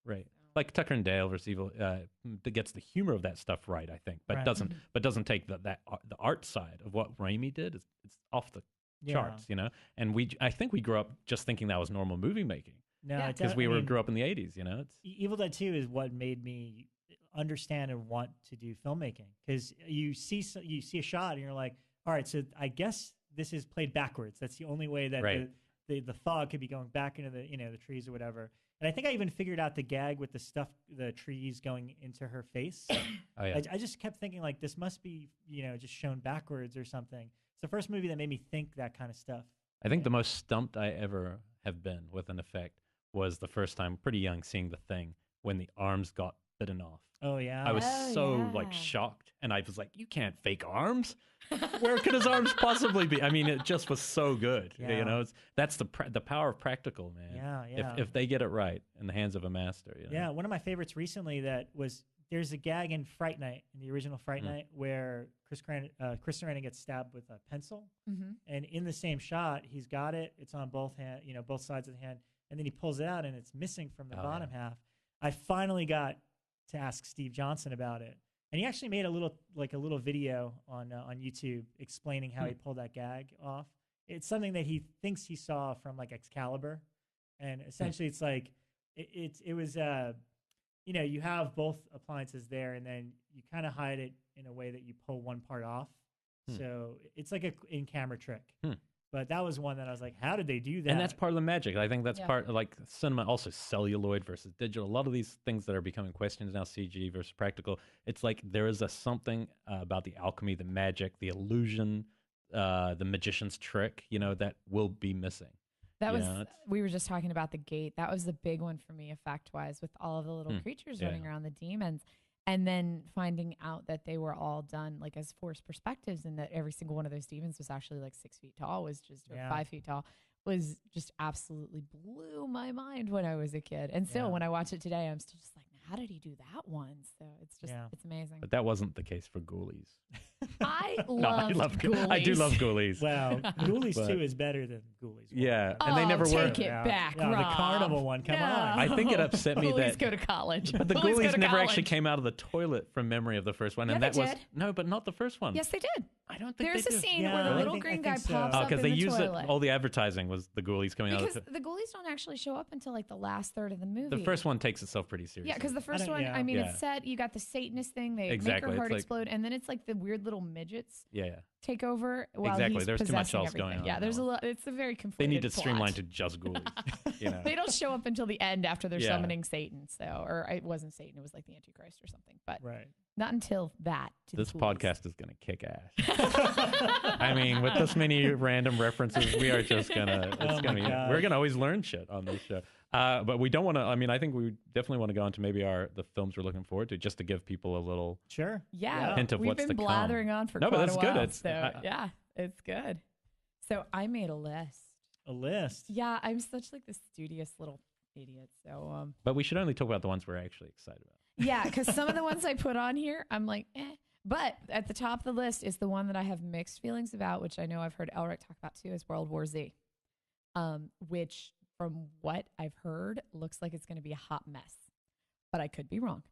Speaker 3: Right. Like Tucker and Dale versus Evil, that gets the humor of that stuff right, I think, but
Speaker 1: Right.
Speaker 3: doesn't take the art side of what Raimi did. It's off the charts, And I think we grew up just thinking that was normal movie making
Speaker 1: No,
Speaker 2: Yeah.
Speaker 3: because we grew up in the 80s. It's
Speaker 1: Evil Dead 2 is what made me understand and want to do filmmaking, because you see a shot and you're like, all right, so I guess this is played backwards. That's the only way that
Speaker 3: Right.
Speaker 1: the fog could be going back into the trees or whatever. And I think I even figured out the gag with the trees going into her face.
Speaker 3: oh yeah,
Speaker 1: I just kept thinking like this must be just shown backwards or something. It's the first movie that made me think that kind of stuff.
Speaker 3: I think the most stumped I ever have been with an effect was the first time, pretty young, seeing The Thing when the arms got bitten off.
Speaker 1: Oh yeah.
Speaker 3: I was
Speaker 2: Oh,
Speaker 3: so
Speaker 2: yeah.
Speaker 3: like shocked, and I was like, "You can't fake arms. Where could his arms possibly be?" I mean, it just was so good.
Speaker 1: Yeah.
Speaker 3: You know, that's the power of practical, man.
Speaker 1: Yeah, yeah.
Speaker 3: If they get it right in the hands of a master. You know?
Speaker 1: Yeah, one of my favorites recently that was there's a gag in Fright Night, in the original Fright Night, where Chris Sarandon gets stabbed with a pencil, and in the same shot, he's got it. It's on both both sides of the hand, and then he pulls it out, and it's missing from the bottom half. I finally got to ask Steve Johnson about it, and he actually made a little video on YouTube explaining how he pulled that gag off. It's something that he thinks he saw from like Excalibur, and essentially it's like it was you have both appliances there, and then you kind of hide it in a way that you pull one part off. So it's like a in-camera trick. But that was one that I was like, how did they do that?
Speaker 3: And that's part of the magic. I think that's part of like cinema, also celluloid versus digital. A lot of these things that are becoming questions now, CG versus practical. It's like there is something about the alchemy, the magic, the illusion, the magician's trick, that will be missing.
Speaker 2: That was, we were just talking about the gate. That was the big one for me, effect-wise, with all of the little creatures running around, the demons. And then finding out that they were all done like as forced perspectives, and that every single one of those demons was actually like 6 feet tall, was just or 5 feet tall, was just absolutely blew my mind when I was a kid. And still, when I watch it today, I'm still just like, how did he do that one? So it's just it's amazing.
Speaker 3: But that wasn't the case for Ghoulies.
Speaker 2: I love Ghoulies.
Speaker 3: I do love Ghoulies.
Speaker 1: Well, Ghoulies 2 is better than Ghoulies 1.
Speaker 3: Yeah, and they never were.
Speaker 2: Take it back,
Speaker 1: the
Speaker 2: Rob.
Speaker 1: Carnival one. Come on.
Speaker 3: I think it upset me
Speaker 2: Ghoulies
Speaker 3: that
Speaker 2: go to college.
Speaker 3: But the
Speaker 2: Ghoulies go
Speaker 3: Ghoulies
Speaker 2: to
Speaker 3: never
Speaker 2: college.
Speaker 3: actually came out of the toilet from memory of the first one,
Speaker 2: Yeah,
Speaker 3: and
Speaker 2: they
Speaker 3: that was
Speaker 2: did.
Speaker 3: no, but not the first one.
Speaker 2: Yes, they did.
Speaker 3: I don't think
Speaker 2: There's
Speaker 3: they
Speaker 2: a
Speaker 3: do.
Speaker 2: scene
Speaker 1: Yeah,
Speaker 2: where the
Speaker 1: I
Speaker 2: little
Speaker 1: think-
Speaker 2: green
Speaker 1: I
Speaker 2: guy
Speaker 1: think so.
Speaker 2: pops up
Speaker 3: because
Speaker 2: in
Speaker 3: they
Speaker 2: the
Speaker 3: used
Speaker 2: toilet.
Speaker 3: it. All the advertising was the Ghoulies coming
Speaker 2: Because
Speaker 3: out of
Speaker 2: the Ghoulies don't actually show up until like the last third of the movie.
Speaker 3: the first one takes itself pretty seriously.
Speaker 2: Yeah, because the first
Speaker 1: don't-
Speaker 2: one,
Speaker 1: yeah.
Speaker 2: I mean,
Speaker 3: Yeah.
Speaker 2: it's set. You got the Satanist thing. They
Speaker 3: Exactly,
Speaker 2: make her
Speaker 3: it's
Speaker 2: heart
Speaker 3: like-
Speaker 2: explode, and then it's like the weird little midgets
Speaker 3: yeah.
Speaker 2: take over while
Speaker 3: Exactly,
Speaker 2: he's
Speaker 3: there's too much
Speaker 2: possessing
Speaker 3: else going
Speaker 2: everything.
Speaker 3: on
Speaker 2: Yeah,
Speaker 3: in
Speaker 2: there's
Speaker 3: that
Speaker 2: a
Speaker 3: one.
Speaker 2: lot. It's a very conflated
Speaker 3: They need to
Speaker 2: plot.
Speaker 3: streamline to just Ghoulies.
Speaker 2: They don't show up until the end after they're
Speaker 3: Yeah.
Speaker 2: summoning Satan. So, or it wasn't Satan; it was like the Antichrist or something. But
Speaker 1: Right.
Speaker 2: not until that. To
Speaker 3: This
Speaker 2: the Ghoulies.
Speaker 3: podcast is going to kick ass. I mean, with this many random references, we are just gonna. It's
Speaker 1: Oh
Speaker 3: gonna
Speaker 1: my
Speaker 3: be.
Speaker 1: gosh.
Speaker 3: We're gonna always learn shit on this show. But we don't want to. I mean, I think we definitely want to go into maybe the films we're looking forward to, just to give people a little.
Speaker 1: Sure.
Speaker 2: Yeah,
Speaker 3: hint of
Speaker 2: we've
Speaker 3: what's
Speaker 2: been
Speaker 3: to come.
Speaker 2: blathering on for
Speaker 3: No, but
Speaker 2: quite
Speaker 3: that's
Speaker 2: a
Speaker 3: good.
Speaker 2: while.
Speaker 3: It's-
Speaker 2: So yeah, it's good. So I made a list.
Speaker 1: A list.
Speaker 2: Yeah, I'm such like the studious little idiot. So
Speaker 3: But we should only talk about the ones we're actually excited about.
Speaker 2: yeah, because some of the ones I put on here, I'm like, eh. But at the top of the list is the one that I have mixed feelings about, which I know I've heard Elric talk about too, is World War Z, which from what I've heard looks like it's going to be a hot mess, but I could be wrong.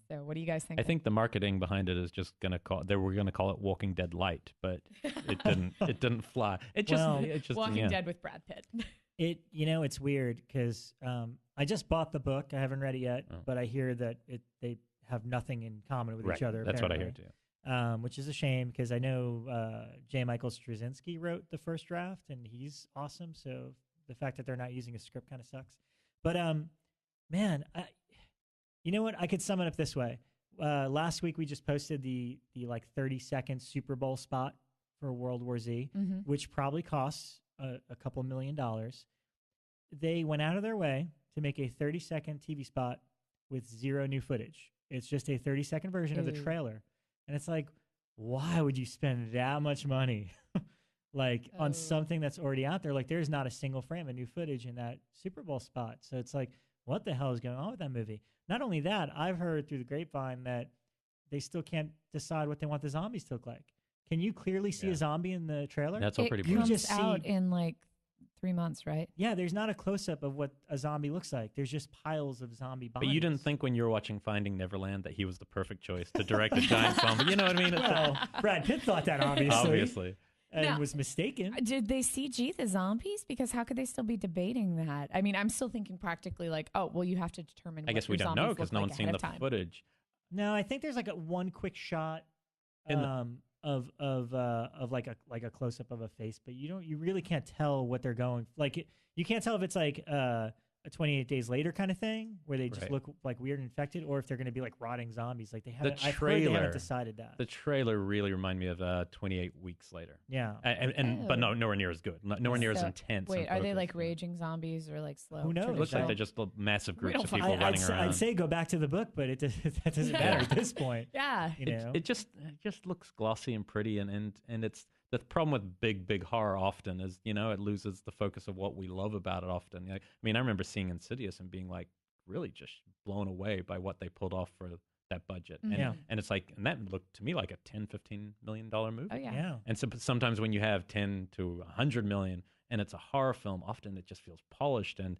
Speaker 2: So what do you guys think?
Speaker 3: I think the marketing behind it is just gonna they were gonna call it Walking Dead Light, but it didn't. It didn't fly. It just.
Speaker 1: Well,
Speaker 3: it just
Speaker 2: Walking
Speaker 3: yeah.
Speaker 2: Dead with Brad Pitt.
Speaker 1: It's weird because I just bought the book. I haven't read it yet,
Speaker 3: Oh.
Speaker 1: but I hear that they have nothing in common with
Speaker 3: Right.
Speaker 1: each other.
Speaker 3: That's what I hear
Speaker 1: apparently.
Speaker 3: too.
Speaker 1: Which is a shame because I know J. Michael Straczynski wrote the first draft, and he's awesome. So the fact that they're not using a script kind of sucks. But man, you know what? I could sum it up this way. Last week we just posted the like 30-second Super Bowl spot for World War Z, which probably costs a couple $1 million. They went out of their way to make a 30-second TV spot with zero new footage. It's just a 30-second version of the trailer. And it's like, why would you spend that much money on something that's already out there? Like, there's not a single frame of new footage in that Super Bowl spot. So it's like, what the hell is going on with that movie? Not only that, I've heard through the grapevine that they still can't decide what they want the zombies to look like. Can you clearly see a zombie in the trailer?
Speaker 3: That's all
Speaker 2: It
Speaker 3: pretty.
Speaker 2: comes
Speaker 1: just
Speaker 2: out
Speaker 1: see-
Speaker 2: in like 3 months, right?
Speaker 1: Yeah, there's not a close-up of what a zombie looks like. There's just piles of zombie bodies.
Speaker 3: But you didn't think when you were watching Finding Neverland that he was the perfect choice to direct a giant zombie. You know what I mean? It's
Speaker 1: Well, Brad Pitt thought that,
Speaker 3: obviously.
Speaker 1: and
Speaker 2: Now-
Speaker 1: was mistaken.
Speaker 2: Did they CG the zombies? Because how could they still be debating that? I mean, I'm still thinking practically like, oh, well, you have to determine.
Speaker 3: I
Speaker 2: what
Speaker 3: guess we
Speaker 2: your
Speaker 3: don't know
Speaker 2: zombies
Speaker 3: because
Speaker 2: look
Speaker 3: no
Speaker 2: like
Speaker 3: one's seen
Speaker 2: ahead
Speaker 3: the
Speaker 2: of time.
Speaker 3: footage.
Speaker 1: No, I think there's like one quick shot
Speaker 3: In
Speaker 1: of like a close up of a face, but you really can't tell what they're going. Like you can't tell if it's like a 28 Days Later kind of thing, where they just
Speaker 3: Right.
Speaker 1: look like weird and infected, or if they're going to be like rotting zombies. Like they
Speaker 3: The
Speaker 1: haven't. I've heard they
Speaker 3: trailer,
Speaker 1: haven't decided that.
Speaker 3: the trailer really reminded me of 28 Weeks Later.
Speaker 1: Yeah.
Speaker 3: But no, nowhere near as good. Nowhere near as
Speaker 2: So,
Speaker 3: intense.
Speaker 2: Wait,
Speaker 3: and
Speaker 2: are they
Speaker 3: focused,
Speaker 2: like
Speaker 3: you know.
Speaker 2: raging zombies or like slow?
Speaker 1: Who knows?
Speaker 3: It looks like
Speaker 1: Traditional?
Speaker 3: they're just massive
Speaker 2: We
Speaker 3: groups
Speaker 2: don't
Speaker 3: of
Speaker 2: find-
Speaker 3: people running
Speaker 1: I'd,
Speaker 3: around.
Speaker 1: I'd say go back to the book, but that doesn't matter at this point.
Speaker 2: Yeah.
Speaker 1: You know.
Speaker 3: It just looks glossy and pretty, and it's the problem with big horror often is, you know, it loses the focus of what we love about it often. Like, I mean, I remember seeing Insidious and being like really just blown away by what they pulled off for that budget. And,
Speaker 1: Yeah.
Speaker 3: and it's like, and that looked to me like a $10-15 million movie.
Speaker 2: Oh yeah.
Speaker 1: Yeah.
Speaker 3: And so sometimes when you have 10 to 100 million and it's a horror film, often it just feels polished and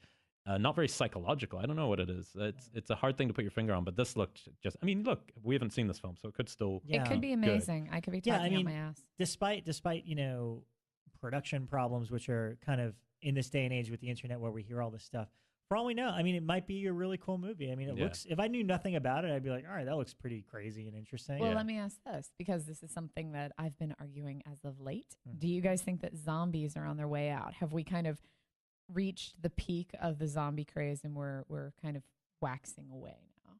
Speaker 3: not very psychological. I don't know what it is. It's a hard thing to put your finger on, but this looked just, I mean, look, we haven't seen this film, so it could still,
Speaker 1: Yeah.
Speaker 2: It could be
Speaker 3: Good.
Speaker 2: amazing. I could be
Speaker 1: Yeah, I
Speaker 2: talking
Speaker 1: mean,
Speaker 2: out my ass.
Speaker 1: despite you know production problems, which are kind of in this day and age with the internet where we hear all this stuff. For all we know, I mean, it might be a really cool movie. I mean, it
Speaker 3: Yeah.
Speaker 1: looks. If I knew nothing about it, I'd be like, all right, that looks pretty crazy and interesting.
Speaker 2: Well,
Speaker 3: Yeah.
Speaker 2: let me ask this, because this is something that I've been arguing as of late.
Speaker 1: Mhm.
Speaker 2: Do you guys think that zombies are on their way out? Have we kind of reached the peak of the zombie craze and we're kind of waxing away now?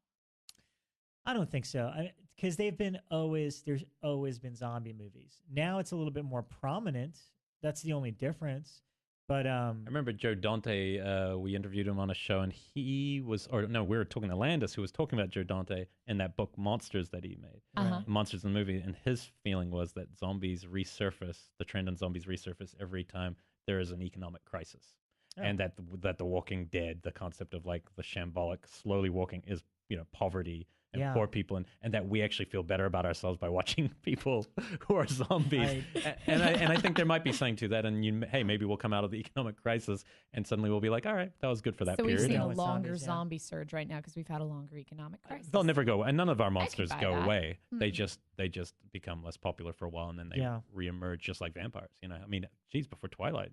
Speaker 1: I don't think so. Because there's always been zombie movies. Now it's a little bit more prominent. That's the only difference. But
Speaker 3: I remember Joe Dante, we interviewed him on a show and we were talking to Landis, who was talking about Joe Dante and that book Monsters that he made.
Speaker 2: Uh-huh.
Speaker 3: Monsters in the movie, and his feeling was that the trend on zombies resurface every time there is an economic crisis.
Speaker 1: Oh.
Speaker 3: And that The Walking Dead, the concept of like the shambolic, slowly walking is, you know, poverty and
Speaker 1: Yeah.
Speaker 3: poor people, and that we actually feel better about ourselves by watching people who are zombies. And I think there might be something to that. And hey, maybe we'll come out of the economic crisis and suddenly we'll be like, all right, that was good for that
Speaker 2: So we've
Speaker 3: period.
Speaker 2: seen
Speaker 1: Yeah,
Speaker 2: a
Speaker 1: with
Speaker 2: longer
Speaker 1: zombies, yeah.
Speaker 2: zombie surge right now because we've had a longer economic crisis.
Speaker 3: They'll never go, and none of our monsters
Speaker 2: buy
Speaker 3: go
Speaker 2: that.
Speaker 3: away. They
Speaker 2: Mhm.
Speaker 3: just become less popular for a while, and then they
Speaker 1: Yeah.
Speaker 3: reemerge, just like vampires. You know, I mean, geez, before Twilight,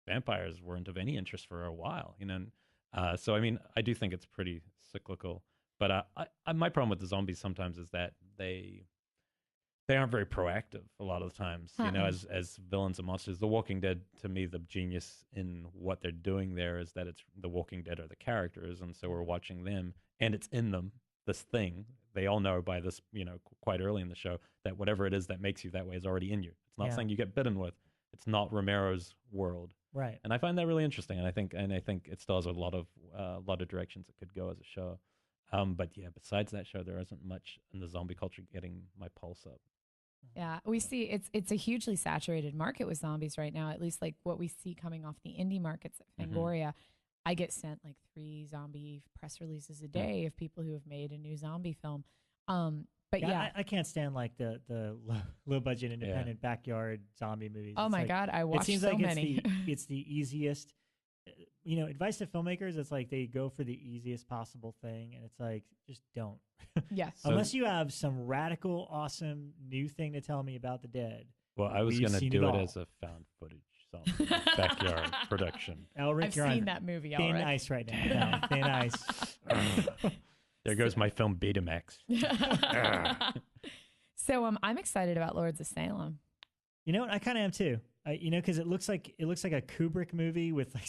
Speaker 3: vampires weren't of any interest for a while. You know, so I mean, I do think it's pretty cyclical. But my problem with the zombies sometimes is that they aren't very proactive a lot of the times. You know, as villains and monsters. The Walking Dead, to me, the genius in what they're doing there is that it's the Walking Dead are the characters, and so we're watching them, and it's in them. This thing they all know by this, you know, quite early in the show, that whatever it is that makes you that way is already in you. It's not
Speaker 1: Yeah.
Speaker 3: something you get bitten with. It's not Romero's world,
Speaker 1: right.
Speaker 3: and I find that really interesting. And I think it still has a lot of directions it could go as a show. But yeah, besides that show, there isn't much in the zombie culture getting my pulse up.
Speaker 2: Yeah, we see it's a hugely saturated market with zombies right now. At least like what we see coming off the indie markets at
Speaker 3: Mhm.
Speaker 2: Fangoria. I get sent like 3 zombie press releases a day of people who have made a new zombie film. But yeah,
Speaker 1: I can't stand like the low budget independent backyard zombie movies.
Speaker 2: oh
Speaker 1: It's
Speaker 2: my
Speaker 1: like,
Speaker 2: god, I
Speaker 1: it
Speaker 2: watched
Speaker 1: seems
Speaker 2: so
Speaker 1: like
Speaker 2: many.
Speaker 1: it's the easiest. You know, advice to filmmakers. It's like they go for the easiest possible thing, and it's like just don't.
Speaker 2: Yes.
Speaker 3: So-
Speaker 1: Unless you have some radical, awesome new thing to tell me about the dead.
Speaker 3: Well, I was
Speaker 1: We've
Speaker 3: going to
Speaker 1: seen
Speaker 3: do
Speaker 1: it
Speaker 3: it
Speaker 1: all.
Speaker 3: as a found footage zombie backyard production.
Speaker 1: Elric,
Speaker 2: I've
Speaker 1: you're on
Speaker 2: seen that movie
Speaker 1: thin
Speaker 2: already.
Speaker 1: ice right now. No, thin ice.
Speaker 3: There goes my film Betamax.
Speaker 2: So I'm excited about Lords of Salem.
Speaker 1: You know what? I kind of am too. You know, because it looks like a Kubrick movie with like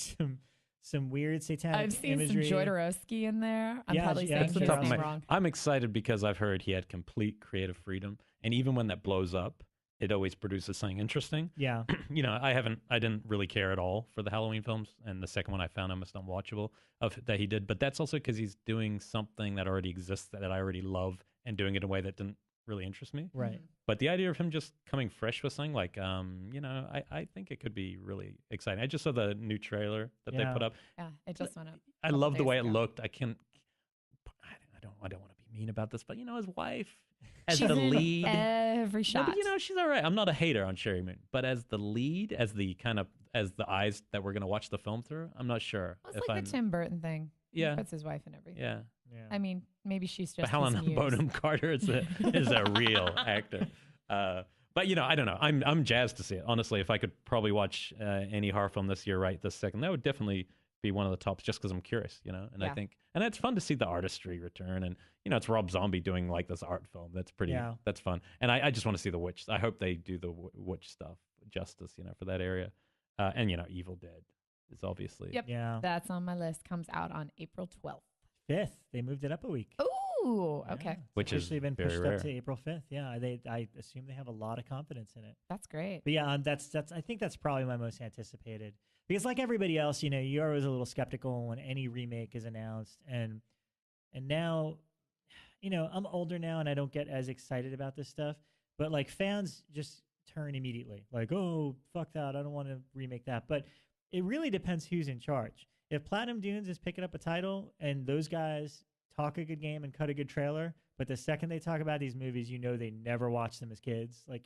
Speaker 1: some weird satanic
Speaker 2: I've seen
Speaker 1: imagery.
Speaker 2: some Jodorowsky in there. I'm
Speaker 1: Yeah,
Speaker 2: probably
Speaker 1: yeah,
Speaker 2: saying
Speaker 1: that's the
Speaker 2: his
Speaker 1: top of
Speaker 2: name
Speaker 3: my-
Speaker 2: wrong.
Speaker 3: I'm excited because I've heard he had complete creative freedom, and even when that blows up, it always produces something interesting.
Speaker 1: Yeah,
Speaker 3: You know, I didn't really care at all for the Halloween films, and the second one I found almost unwatchable that he did. But that's also because he's doing something that already exists that I already love, and doing it in a way that didn't really interest me.
Speaker 1: right.
Speaker 3: But the idea of him just coming fresh with something like, you know, I think it could be really exciting. I just saw the new trailer that they
Speaker 1: Yeah.
Speaker 3: put up.
Speaker 2: Yeah, it just went up.
Speaker 3: I
Speaker 2: couple
Speaker 3: love the
Speaker 2: days
Speaker 3: way
Speaker 2: ago.
Speaker 3: it looked. I don't want to be mean about this, but you know, his wife as
Speaker 2: She's
Speaker 3: the
Speaker 2: in
Speaker 3: lead.
Speaker 2: every
Speaker 3: No,
Speaker 2: shot.
Speaker 3: but you know, she's all right. I'm not a hater on Sherry Moon, but as the lead, as the eyes that we're gonna watch the film through, I'm not sure
Speaker 2: Well, it's like the Tim Burton thing.
Speaker 3: Yeah.
Speaker 2: He puts his wife in everything.
Speaker 3: Yeah,
Speaker 1: Yeah.
Speaker 2: I mean, maybe she's just
Speaker 3: but Helena
Speaker 2: his muse.
Speaker 3: Bonham Carter is a real actor. But you know, I don't know. I'm jazzed to see it. Honestly, if I could probably watch any horror film this year right this second, that would definitely be one of the tops. Just because I'm curious, you know. And I
Speaker 2: Yeah.
Speaker 3: think, and it's fun to see the artistry return. And you know, it's Rob Zombie doing like this art film. That's pretty.
Speaker 1: Yeah.
Speaker 3: That's fun. And I just want to see the witch. I hope they do the witch stuff justice, you know, for that area. And you know, Evil Dead is obviously.
Speaker 2: Yep.
Speaker 1: Yeah.
Speaker 2: That's on my list. Comes out on April 12th.
Speaker 1: 5th. They moved it up a week.
Speaker 2: Ooh,
Speaker 1: Yeah,
Speaker 2: okay.
Speaker 1: it's
Speaker 3: Which is
Speaker 1: officially been
Speaker 3: very
Speaker 1: pushed
Speaker 3: rare.
Speaker 1: up to April 5th. Yeah, I assume they have a lot of confidence in it.
Speaker 2: That's great.
Speaker 1: But yeah, that's I think that's probably my most anticipated, because like everybody else, you're always a little skeptical when any remake is announced, and now, I'm older now and I don't get as excited about this stuff, but like fans just turn immediately, like, oh fuck that, I don't want to remake that. But it really depends who's in charge. If Platinum Dunes is picking up a title and those guys talk a good game and cut a good trailer, but the second they talk about these movies, they never watched them as kids, like,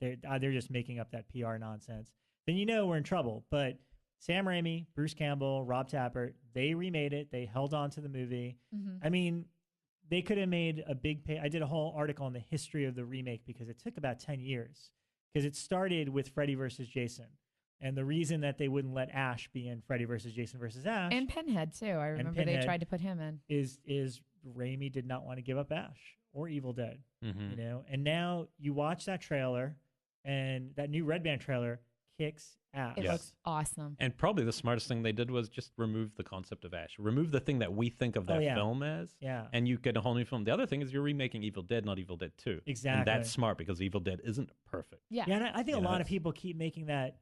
Speaker 1: they're just making up that PR nonsense, then we're in trouble. But Sam Raimi, Bruce Campbell, Rob Tappert, they remade it. They held on to the movie.
Speaker 2: Mm-hmm.
Speaker 1: I mean, they could have made a big I did a whole article on the history of the remake because it took about 10 years, because it started with Freddy versus Jason. And the reason that they wouldn't let Ash be in Freddy versus Jason versus Ash,
Speaker 2: And Pinhead too. I remember they tried to put him in.
Speaker 1: is Raimi did not want to give up Ash or Evil Dead,
Speaker 3: Mm-hmm.
Speaker 1: And now you watch that trailer, and that new Red Band trailer kicks ass.
Speaker 2: It looks awesome.
Speaker 3: And probably the smartest thing they did was just remove the concept of Ash. Remove the thing that we think of that film as.
Speaker 1: Yeah.
Speaker 3: And you get a whole new film. The other thing is you're remaking Evil Dead, not Evil Dead 2.
Speaker 1: Exactly.
Speaker 3: And that's smart because Evil Dead isn't perfect.
Speaker 2: Yeah.
Speaker 1: Yeah, and I think a lot of
Speaker 3: it's-
Speaker 1: people keep making that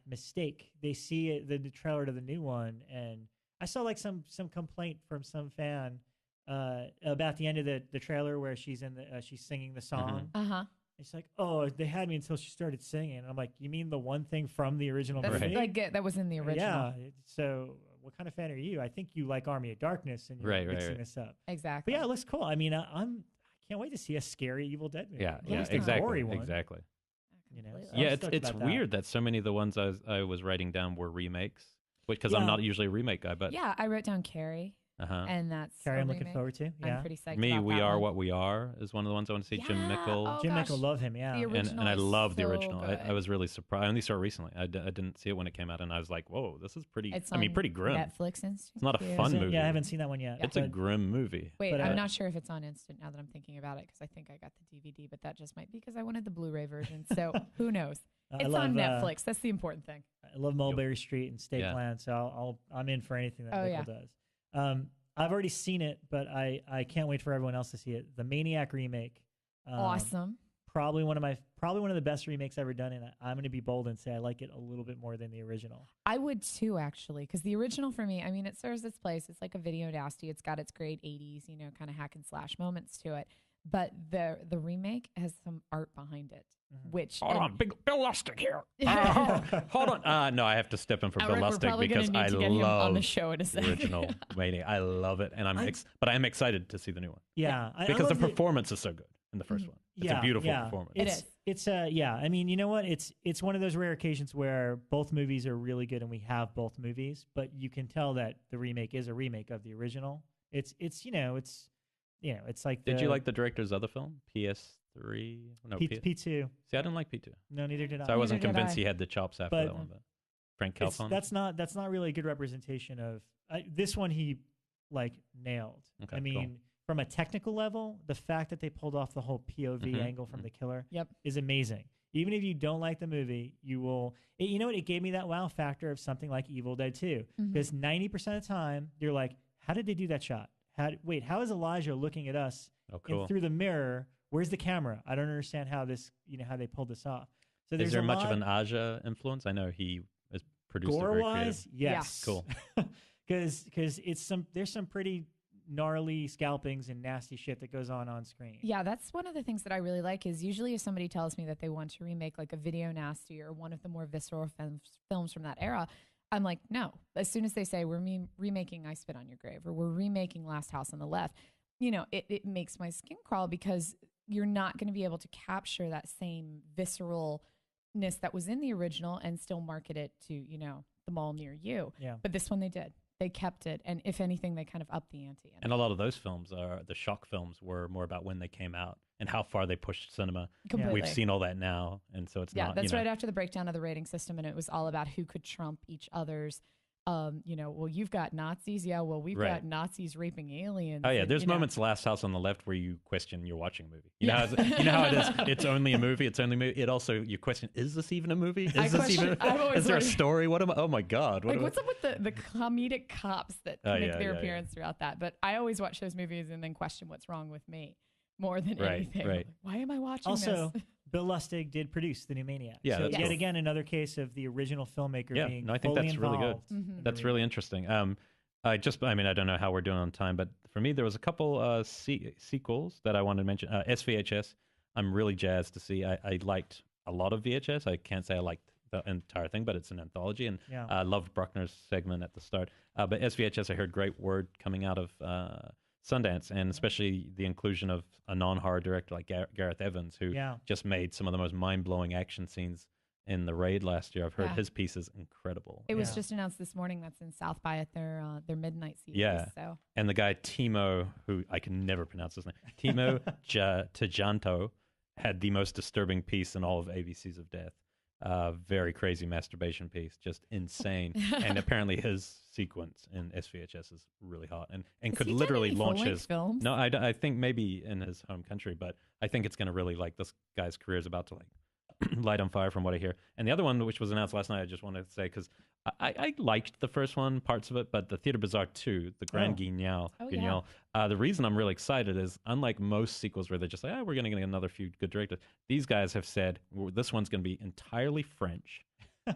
Speaker 1: mistake. They see it, the trailer to the new one, and I saw like some complaint from some fan about the end of the trailer where she's she's singing the song.
Speaker 2: Uh-huh.
Speaker 1: It's like, oh, they had me until she started singing. And I'm like, you mean the one thing from the original
Speaker 2: That's
Speaker 1: movie?
Speaker 2: like that was in the original.
Speaker 1: Yeah. So what kind of fan are you? I think you like Army of Darkness, and you're mixing this up.
Speaker 2: Exactly.
Speaker 1: But yeah, it looks cool. I mean, I can't wait to see a scary Evil Dead movie.
Speaker 3: Yeah,
Speaker 1: At
Speaker 3: yeah,
Speaker 1: least a
Speaker 3: exactly.
Speaker 1: gory one,
Speaker 3: Exactly.
Speaker 2: Completely.
Speaker 1: I'm
Speaker 3: Yeah,
Speaker 1: stoked
Speaker 3: it's
Speaker 1: about that.
Speaker 3: weird that so many of the ones I was writing down were remakes, because I'm
Speaker 1: Yeah.
Speaker 3: not usually a remake guy. But
Speaker 2: Yeah, I wrote down Carrie,
Speaker 3: uh-huh.
Speaker 2: and that's
Speaker 1: Carrie,
Speaker 2: a
Speaker 1: I'm looking
Speaker 2: remake.
Speaker 1: forward to. Yeah.
Speaker 2: I'm pretty psyched
Speaker 3: Me,
Speaker 2: about
Speaker 3: We
Speaker 2: that
Speaker 3: Are
Speaker 2: one.
Speaker 3: What We Are is one of the ones I want to see. Jim
Speaker 2: Yeah.
Speaker 3: Mickle.
Speaker 2: Oh,
Speaker 1: Jim
Speaker 2: gosh.
Speaker 1: Mickle, love him. Yeah.
Speaker 2: The
Speaker 3: and
Speaker 2: original
Speaker 3: I
Speaker 2: is
Speaker 3: love the
Speaker 2: so
Speaker 3: original. I
Speaker 2: good.
Speaker 3: was really surprised. I only saw it recently. I didn't see it when it came out, and I was like, "Whoa, this is pretty."
Speaker 2: It's
Speaker 3: pretty grim.
Speaker 2: Netflix Instant.
Speaker 3: It's not a
Speaker 2: Queue.
Speaker 3: fun
Speaker 1: Is it?
Speaker 3: movie.
Speaker 1: Yeah, I haven't seen that one yet.
Speaker 3: It's a
Speaker 1: but-
Speaker 3: grim movie.
Speaker 2: Wait,
Speaker 1: But,
Speaker 2: I'm not sure if it's on Instant now that I'm thinking about it, because I think I got the DVD, but that just might be because I wanted the Blu-ray version. So who knows?
Speaker 1: I
Speaker 2: It's
Speaker 1: love,
Speaker 2: on Netflix. That's the important thing.
Speaker 1: I love Mulberry Street and Steak
Speaker 3: Yeah.
Speaker 1: Land, so I'm in for anything that
Speaker 2: Oh,
Speaker 1: Mickle does. I've already seen it, but I can't wait for everyone else to see it. The Maniac remake.
Speaker 2: Awesome.
Speaker 1: Probably one of the best remakes ever done, and I'm going to be bold and say I like it a little bit more than the original.
Speaker 2: I would too, actually, because the original for me, I mean, it serves its place. It's like a video nasty. It's got its great 80s, kind of hack and slash moments to it. But the remake has some art behind it, which
Speaker 3: Hold on, Bill Lustig here. Hold on. No, I have to step in for Bill
Speaker 2: Elric, we're
Speaker 3: Lustig
Speaker 2: probably
Speaker 3: because
Speaker 2: gonna
Speaker 3: I
Speaker 2: need to get him on the
Speaker 3: love
Speaker 2: show in a
Speaker 3: the
Speaker 2: second.
Speaker 3: original Maniac. I love it, and but I'm excited to see the new one
Speaker 1: Yeah,
Speaker 3: because the
Speaker 1: love
Speaker 3: performance is so good in the first one. It's a beautiful performance.
Speaker 2: It is.
Speaker 1: It's yeah. I mean, you know what? It's one of those rare occasions where both movies are really good, and we have both movies, but you can tell that the remake is a remake of the original. It's like.
Speaker 3: Did you like the director's other film, PS3? No,
Speaker 1: P2?
Speaker 3: See, I didn't like P2,
Speaker 1: No, neither did I.
Speaker 3: so I wasn't
Speaker 2: Neither did
Speaker 3: convinced
Speaker 2: I.
Speaker 3: he had the chops after
Speaker 1: But
Speaker 3: that one. But Frank Calfon.
Speaker 1: That's not really a good representation of this one. He like nailed.
Speaker 3: Okay,
Speaker 1: I mean, from a technical level, the fact that they pulled off the whole POV angle from the killer is amazing. Even if you don't like the movie, you will. You know what? It gave me that wow factor of something like Evil Dead 2, because 90% of the time you're like, how did they do that shot? How is Elijah looking at us
Speaker 3: cool.
Speaker 1: through the mirror? Where's the camera? I don't understand how this, how they pulled this off. So there's
Speaker 3: Is there
Speaker 1: a
Speaker 3: much
Speaker 1: lot,
Speaker 3: of an Aja influence? I know he is produced it very
Speaker 1: gore-wise,
Speaker 3: creative.
Speaker 1: yes,
Speaker 3: Cool.
Speaker 1: Because there's some pretty gnarly scalpings and nasty shit that goes on screen.
Speaker 2: Yeah, that's one of the things that I really like is usually if somebody tells me that they want to remake like a video nasty or one of the more visceral films from that era, I'm like, no. As soon as they say we're remaking I Spit on Your Grave or we're remaking Last House on the Left, it makes my skin crawl, because you're not going to be able to capture that same visceralness that was in the original and still market it to, the mall near you.
Speaker 1: Yeah.
Speaker 2: But this one they did. They kept it, and if anything, they kind of upped the ante.
Speaker 3: And a lot of those films the shock films were more about when they came out and how far they pushed cinema.
Speaker 2: Completely.
Speaker 3: We've seen all that now, and so it's not.
Speaker 2: That's right after the breakdown of the rating system, and it was all about who could trump each other's well, you've got Nazis. Yeah, well, we've got Nazis raping aliens.
Speaker 3: Oh, yeah.
Speaker 2: And,
Speaker 3: There's moments Last House on the Left where you question you're watching a movie. You
Speaker 2: Yeah.
Speaker 3: know, you know how it is. It's only a movie. It's only a movie. It also, you question, is this even a movie? Is there a story? What am I? Oh, my God.
Speaker 2: What's up with the comedic cops that make their appearance throughout that? But I always watch those movies and then question what's wrong with me more than anything.
Speaker 3: Right.
Speaker 2: Like, why am I watching
Speaker 1: also,
Speaker 2: this?
Speaker 1: Bill Lustig did produce The New Maniac.
Speaker 3: Yeah,
Speaker 1: so
Speaker 3: that's
Speaker 1: yet
Speaker 3: cool.
Speaker 1: again, another case of the original filmmaker being
Speaker 3: I think
Speaker 1: fully
Speaker 3: that's really good.
Speaker 1: involved.
Speaker 2: Mhm.
Speaker 3: That's really interesting. I don't know how we're doing on time, but for me, there was a couple sequels that I wanted to mention. SVHS, I'm really jazzed to see. I liked a lot of VHS. I can't say I liked the entire thing, but it's an anthology, and I loved Bruckner's segment at the start. But SVHS, I heard great word coming out of Sundance, and especially the inclusion of a non-horror director like Gareth Evans, who just made some of the most mind-blowing action scenes in the Raid last year. I've heard his piece is incredible.
Speaker 2: It was just announced this morning that's in South by at their midnight series.
Speaker 3: Yeah.
Speaker 2: So.
Speaker 3: And the guy Timo, who I can never pronounce his name, Timo Tjahjanto, had the most disturbing piece in all of ABCs of Death. Very crazy masturbation piece, just insane. And apparently his sequence in SVHS is really hot and could literally launch his
Speaker 2: films.
Speaker 3: No, I think maybe in his home country, but I think it's going to really, like, this guy's career is about to, like, light on fire from what I hear. And the other one, which was announced last night, I just wanted to say, because I liked the first one, parts of it, but the Theater Bazaar 2, the Grand Guignol, the reason I'm really excited is, unlike most sequels where they're just like, we're going to get another few good directors, these guys have said, this one's going to be entirely French,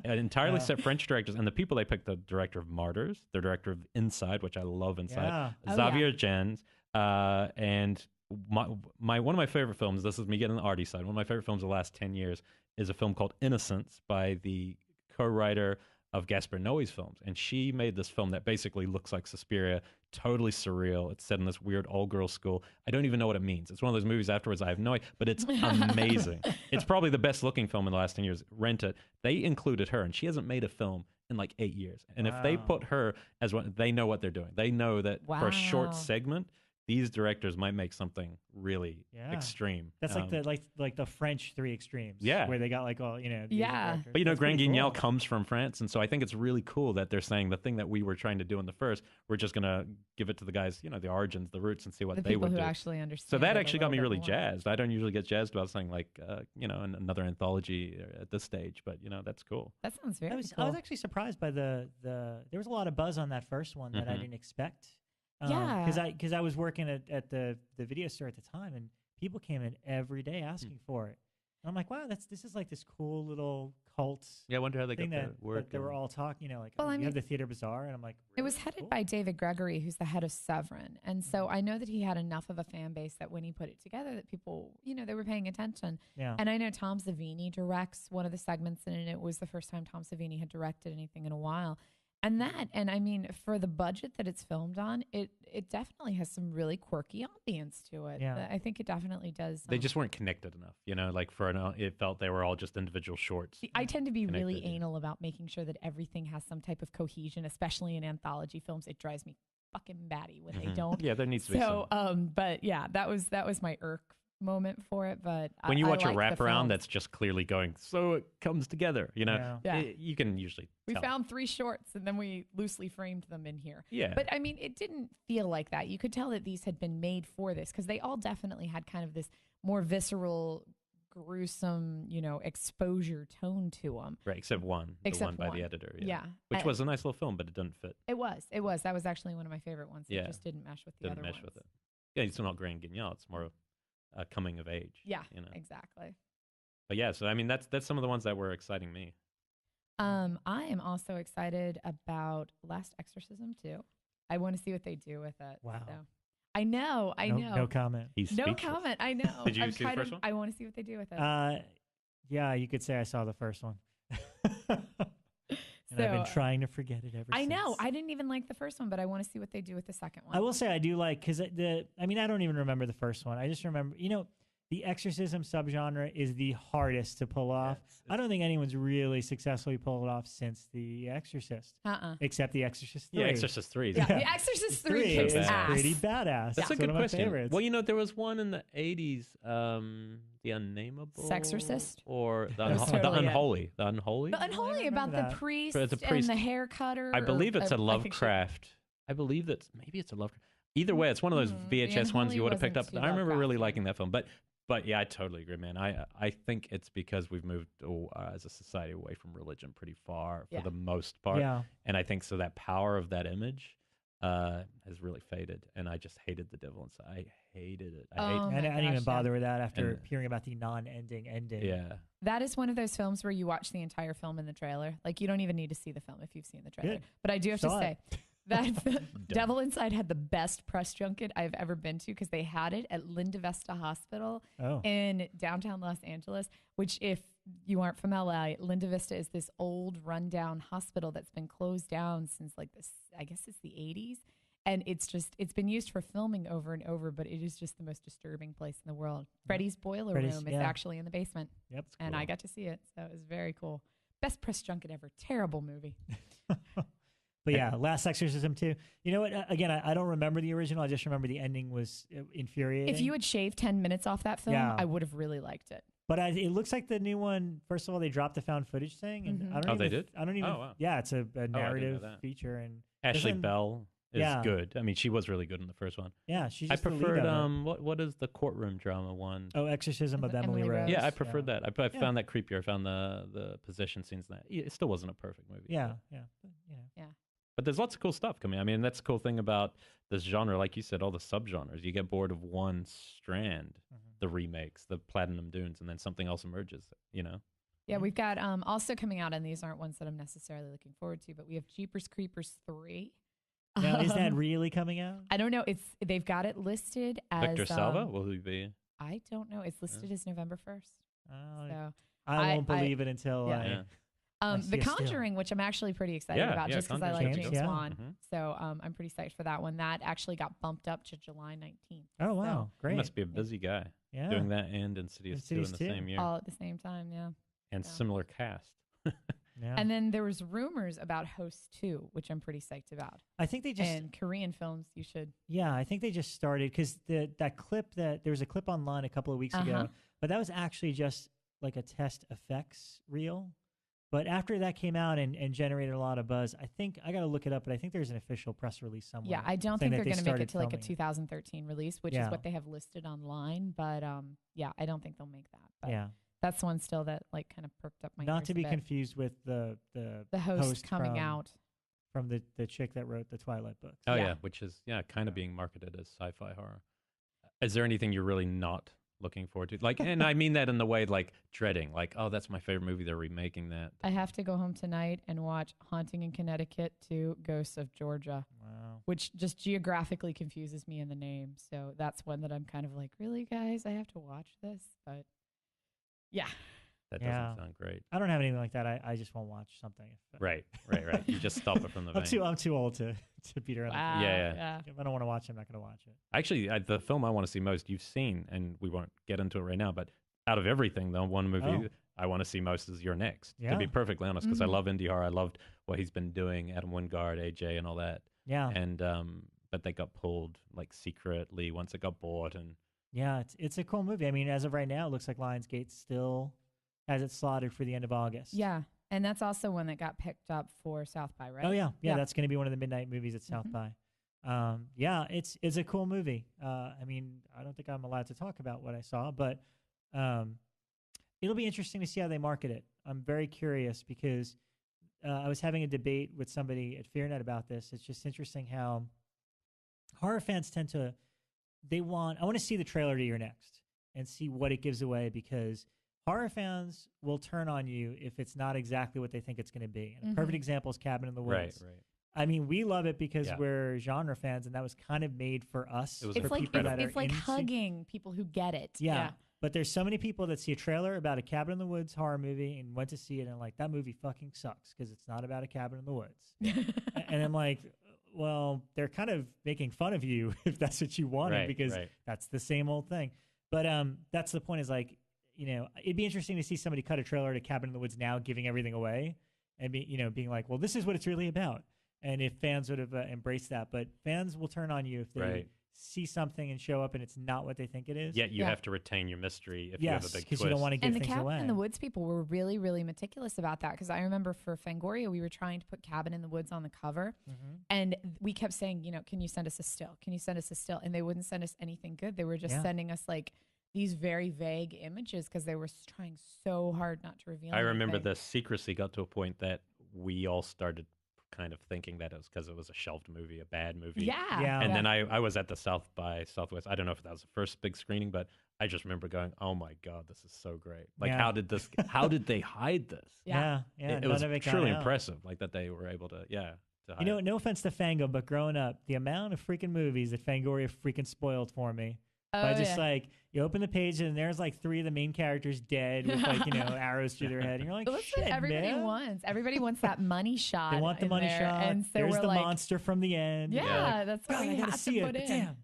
Speaker 3: entirely set French directors, and the people they picked, the director of Martyrs, the director of Inside, which I love Inside, Xavier Gens, and one of my favorite films, this is me getting the arty side, one of my favorite films of the last 10 years is a film called Innocence by the co-writer of Gaspar Noé's films. And she made this film that basically looks like Suspiria, totally surreal. It's set in this weird all-girls school. I don't even know what it means. It's one of those movies afterwards I have no idea, but it's amazing. It's probably the best-looking film in the last 10 years. Rent it. They included her, and she hasn't made a film in like 8 years. And if they put her as one, they know what they're doing. They know that for a short segment, these directors might make something really extreme.
Speaker 1: That's like the French Three Extremes.
Speaker 3: Yeah.
Speaker 1: Where they got like all,
Speaker 3: But Grand Guignol comes from France, and so I think it's really cool that they're saying the thing that we were trying to do in the first, we're just going to give it to the guys, the origins, the roots, and see what they would do.
Speaker 2: The people who actually understand.
Speaker 3: So that actually got me really jazzed. I don't usually get jazzed about something like, another anthology at this stage, but, that's cool.
Speaker 2: That sounds very cool.
Speaker 1: I was actually surprised by there was a lot of buzz on that first one that I didn't expect. Because I was working at the video store at the time, and people came in every day asking for it. And I'm like, wow, this is like this cool little cult.
Speaker 3: Yeah, I wonder how they got that word.
Speaker 1: They were all talking, you have the Theater Bazaar, and I'm like, really?
Speaker 2: It was headed by David Gregory, who's the head of Severin, and so I know that he had enough of a fan base that when he put it together, that people, they were paying attention.
Speaker 1: Yeah.
Speaker 2: And I know Tom Savini directs one of the segments, and it was the first time Tom Savini had directed anything in a while. And I mean, for the budget that it's filmed on, it definitely has some really quirky ambience to it.
Speaker 1: Yeah.
Speaker 2: I think it definitely does.
Speaker 3: They just weren't connected enough, it felt they were all just individual shorts.
Speaker 2: I tend to be really anal about making sure that everything has some type of cohesion, especially in anthology films. It drives me fucking batty when they don't.
Speaker 3: Yeah, there needs to be some.
Speaker 2: But yeah, that was my irk moment for it. But
Speaker 3: when you watch a wraparound that's just clearly going, so it comes together, you can usually
Speaker 2: we
Speaker 3: tell.
Speaker 2: found 3 shorts and then we loosely framed them in here.
Speaker 3: Yeah.
Speaker 2: But I mean, it didn't feel like that. You could tell that these had been made for this, because they all definitely had kind of this more visceral, gruesome, exposure tone to them.
Speaker 3: Right, except one by the editor. Yeah. Which was a nice little film, but it didn't fit.
Speaker 2: It was. That was actually one of my favorite ones. It just didn't mesh with the other ones.
Speaker 3: With it. Yeah, it's not Grand Guignol. It's more coming of age.
Speaker 2: Yeah, exactly.
Speaker 3: But yeah, so I mean, that's some of the ones that were exciting me.
Speaker 2: I am also excited about Last Exorcism too. I want to see what they do with it.
Speaker 1: Wow.
Speaker 2: So. I know.
Speaker 1: No comment.
Speaker 2: No comment. I know.
Speaker 3: Did you see the first one?
Speaker 2: I want to see what they do with it.
Speaker 1: Yeah, you could say I saw the first one. And I've been trying to forget it ever since.
Speaker 2: I know. I didn't even like the first one, but I want to see what they do with the second one.
Speaker 1: I will say I do like, because I don't even remember the first one. I just remember, the the exorcism subgenre is the hardest to pull off. I don't think anyone's really successfully pulled it off since The Exorcist. Except The Exorcist 3.
Speaker 3: Yeah, Exorcist 3.
Speaker 2: Yeah, The Exorcist 3 kicks
Speaker 1: is
Speaker 2: ass.
Speaker 1: pretty badass.
Speaker 3: That's a
Speaker 1: It's
Speaker 3: good
Speaker 1: one of my
Speaker 3: question.
Speaker 1: favorites.
Speaker 3: Well, you know, there was one in the 80s, The Unnameable.
Speaker 2: Sexorcist?
Speaker 3: Or the,
Speaker 2: That's
Speaker 3: the
Speaker 2: totally it.
Speaker 3: Unholy. The Unholy?
Speaker 2: The Unholy about
Speaker 1: that.
Speaker 2: the priest,
Speaker 3: It's a
Speaker 2: and
Speaker 3: priest.
Speaker 2: the hair cutter.
Speaker 3: I believe it's a
Speaker 2: I think
Speaker 3: Lovecraft. I believe that's maybe it's a Lovecraft. Either way, it's one of those
Speaker 2: The
Speaker 3: VHS ones
Speaker 2: Unholy
Speaker 3: you would have picked up.
Speaker 2: wasn't too
Speaker 3: I remember really
Speaker 2: Lovecraftian.
Speaker 3: liking that film, but yeah, I totally agree, man. I think it's because we've moved as a society away from religion pretty far for
Speaker 2: Yeah.
Speaker 3: the most part,
Speaker 1: Yeah.
Speaker 3: and I think so that power of that image has really faded, and I just hated the devil inside. I hated it.
Speaker 2: Oh,
Speaker 1: I
Speaker 2: my
Speaker 1: didn't even
Speaker 2: gosh,
Speaker 1: bother with that after
Speaker 3: And-
Speaker 1: hearing about the non-ending ending.
Speaker 3: Yeah,
Speaker 2: That is one of those films where you watch the entire film in the trailer. Like, you don't even need to see the film if you've seen the trailer.
Speaker 1: Good.
Speaker 2: But I do have
Speaker 1: Saw
Speaker 2: to
Speaker 1: it.
Speaker 2: say that Devil Inside had the best press junket I've ever been to because they had it at Linda Vista Hospital
Speaker 1: Oh.
Speaker 2: in downtown Los Angeles, which, if you aren't from LA, Linda Vista is this old rundown hospital that's been closed down since like this, I guess it's the 80s. And it's been used for filming over and over, but it is just the most disturbing place in the world. Freddy's boiler room is actually in the basement.
Speaker 1: Yep.
Speaker 2: And I got to see it. So it was very cool. Best press junket ever. Terrible movie.
Speaker 1: But yeah, Last Exorcism 2. You know what? Again, I don't remember the original. I just remember the ending was infuriating.
Speaker 2: If you had shaved 10 minutes off that film,
Speaker 1: Yeah.
Speaker 2: I would have really liked it.
Speaker 1: But it looks like the new one, first of all, they dropped the found footage thing. And I don't
Speaker 3: Oh,
Speaker 1: even,
Speaker 3: they did?
Speaker 1: I don't even.
Speaker 3: Oh, wow.
Speaker 1: Yeah, it's a
Speaker 3: know
Speaker 1: narrative
Speaker 3: that.
Speaker 1: feature. And
Speaker 3: Ashley
Speaker 1: doesn't-
Speaker 3: Bell is
Speaker 1: Yeah.
Speaker 3: good. I mean, she was really good in the first one.
Speaker 1: Yeah, she's
Speaker 3: I
Speaker 1: just the lead
Speaker 3: preferred
Speaker 1: of it.
Speaker 3: what is the courtroom drama one?
Speaker 1: Oh, Exorcism of Emily
Speaker 2: Emily
Speaker 1: Rose.
Speaker 2: Rose.
Speaker 3: Yeah, I preferred that. I
Speaker 1: Yeah.
Speaker 3: found that creepier. I found the possession scenes. That it still wasn't a perfect movie.
Speaker 1: Yeah,
Speaker 3: but-
Speaker 1: yeah. But, you know.
Speaker 3: But there's lots of cool stuff coming. I mean, that's the cool thing about this genre. Like you said, all the subgenres. You get bored of one strand, the remakes, the Platinum Dunes, and then something else emerges, you know?
Speaker 2: Yeah, we've got also coming out, and these aren't ones that I'm necessarily looking forward to, but we have Jeepers Creepers 3.
Speaker 1: Now, is that really coming out?
Speaker 2: I don't know. They've got it listed as
Speaker 3: Victor Salva, will he be?
Speaker 2: I don't know. It's listed as November 1st. So
Speaker 1: I won't believe it until
Speaker 2: yeah.
Speaker 1: I see
Speaker 2: The
Speaker 1: a still.
Speaker 2: Conjuring, which I'm actually pretty excited
Speaker 3: Yeah,
Speaker 2: about,
Speaker 3: yeah,
Speaker 2: just because I
Speaker 3: Conjuring's
Speaker 2: like
Speaker 1: good
Speaker 2: James
Speaker 1: too.
Speaker 2: Wan.
Speaker 3: Mhm.
Speaker 2: So I'm pretty psyched for that one. That actually got bumped up to July 19th.
Speaker 1: Oh, wow.
Speaker 2: So,
Speaker 1: Great.
Speaker 3: He must be a busy guy
Speaker 1: Yeah.
Speaker 3: doing that and Insidious 2 in
Speaker 1: Insidious
Speaker 3: the
Speaker 1: 2.
Speaker 3: same year.
Speaker 2: all at the same time, yeah.
Speaker 3: And
Speaker 2: yeah.
Speaker 3: similar cast.
Speaker 1: Yeah.
Speaker 2: And then there was rumors about Host 2, which I'm pretty psyched about.
Speaker 1: I think they just
Speaker 2: And Korean films, you should.
Speaker 1: Yeah, I think they just started because that clip there was a clip online a couple of weeks ago, but that was actually just like a test effects reel. But after that came out and generated a lot of buzz, I think I got to look it up, but I think there's an official press release somewhere.
Speaker 2: Yeah, I don't
Speaker 1: saying
Speaker 2: think they're
Speaker 1: that they
Speaker 2: going to make it
Speaker 1: started
Speaker 2: to like a
Speaker 1: filming
Speaker 2: 2013 release, which
Speaker 1: Yeah.
Speaker 2: is what they have listed online. But yeah, I don't think they'll make that. But
Speaker 1: Yeah,
Speaker 2: that's one still that like kind of perked up my
Speaker 1: not
Speaker 2: ears
Speaker 1: to
Speaker 2: a
Speaker 1: be
Speaker 2: bit.
Speaker 1: confused with the
Speaker 2: Host coming
Speaker 1: from,
Speaker 2: out.
Speaker 1: from the chick that wrote the Twilight books.
Speaker 3: Oh,
Speaker 2: Yeah.
Speaker 3: yeah, which is, kind of being marketed as sci-fi horror. Is there anything you're really not looking forward to? Like, and I mean that in the way like dreading, like, oh, that's my favorite movie. They're remaking that.
Speaker 2: I have to go home tonight and watch Haunting in Connecticut 2, Ghosts of Georgia,
Speaker 1: Wow.
Speaker 2: which just geographically confuses me in the name. So that's one that I'm kind of like, really, guys, I have to watch this? But yeah.
Speaker 3: That
Speaker 1: Yeah.
Speaker 3: doesn't sound great.
Speaker 1: I don't have anything like that. I just won't watch something. If,
Speaker 3: Right. You just stop it from the vein.
Speaker 1: I'm too old to beat around.
Speaker 2: Wow.
Speaker 3: Yeah.
Speaker 1: If I don't want to watch it, I'm not going to watch it.
Speaker 3: Actually, the film I want to see most, you've seen, and we won't get into it right now, but out of everything, the one movie
Speaker 1: Oh.
Speaker 3: I want to see most is You're Next,
Speaker 1: Yeah.
Speaker 3: to be perfectly honest, because I
Speaker 2: Mhm.
Speaker 3: love indie horror. I loved what he's been doing, Adam Wingard, AJ, and all that.
Speaker 1: Yeah.
Speaker 3: And but they got pulled like secretly once it got bought, and
Speaker 1: Yeah, it's a cool movie. I mean, as of right now, it looks like Lionsgate still has it slotted for the end of August.
Speaker 2: Yeah. And that's also one that got picked up for South by, right?
Speaker 1: Oh yeah,
Speaker 2: Yeah.
Speaker 1: That's going to be one of the midnight movies at South
Speaker 2: Mhm.
Speaker 1: by. Yeah, it's a cool movie. I mean, I don't think I'm allowed to talk about what I saw, but it'll be interesting to see how they market it. I'm very curious because I was having a debate with somebody at FEARnet about this. It's just interesting how horror fans tend to I want to see the trailer to Your Next and see what it gives away because horror fans will turn on you if it's not exactly what they think it's going to be. And a perfect example is Cabin in the Woods.
Speaker 3: right.
Speaker 1: I mean, we love it because
Speaker 3: Yeah.
Speaker 1: we're genre fans, and that was kind of made for us.
Speaker 3: It was
Speaker 2: It's
Speaker 1: for
Speaker 2: like
Speaker 1: people that
Speaker 2: it's
Speaker 1: are
Speaker 2: like
Speaker 1: into-
Speaker 2: hugging people who get it.
Speaker 1: Yeah. But there's so many people that see a trailer about a Cabin in the Woods horror movie and went to see it and like, that movie fucking sucks because it's not about a cabin in the woods. And I'm like, well, they're kind of making fun of you if that's what you wanted
Speaker 3: Right,
Speaker 1: because
Speaker 3: right.
Speaker 1: that's the same old thing. But that's the point. Is like, it'd be interesting to see somebody cut a trailer to Cabin in the Woods now, giving everything away, and being like, well, this is what it's really about. And if fans would have embraced that, but fans will turn on you if they see something and show up and it's not what they think it is.
Speaker 3: Yet you have to retain your mystery if you have a big twist.
Speaker 1: Because you don't want to give things away.
Speaker 2: And the Cabin in the Woods people were really, really meticulous about that. Because I remember for Fangoria, we were trying to put Cabin in the Woods on the cover. And we kept saying, can you send us a still? Can you send us a still? And they wouldn't send us anything good. They were just sending us like these very vague images because they were trying so hard not to reveal
Speaker 3: I remember
Speaker 2: anything.
Speaker 3: the secrecy got to a point that we all started kind of thinking that it was because it was a shelved movie, a bad movie.
Speaker 2: Yeah.
Speaker 3: And then I was at the South by Southwest. I don't know if that was the first big screening, but I just remember going, "Oh my God, this is so great! Like, how did they hide this?
Speaker 1: It
Speaker 3: was truly impressive. Like that they were able to, to hide
Speaker 1: no offense to Fango, but growing up, the amount of freaking movies that Fangoria freaking spoiled for me. By just like, you open the page and there's like 3 of the main characters dead with like, arrows through their head. And you're like, shit,
Speaker 2: everybody
Speaker 1: man.
Speaker 2: wants. Everybody wants that money shot.
Speaker 1: They want the money shot.
Speaker 2: And so
Speaker 1: there's the
Speaker 2: like,
Speaker 1: monster from the end.
Speaker 2: That's what we have to put in.
Speaker 1: Damn.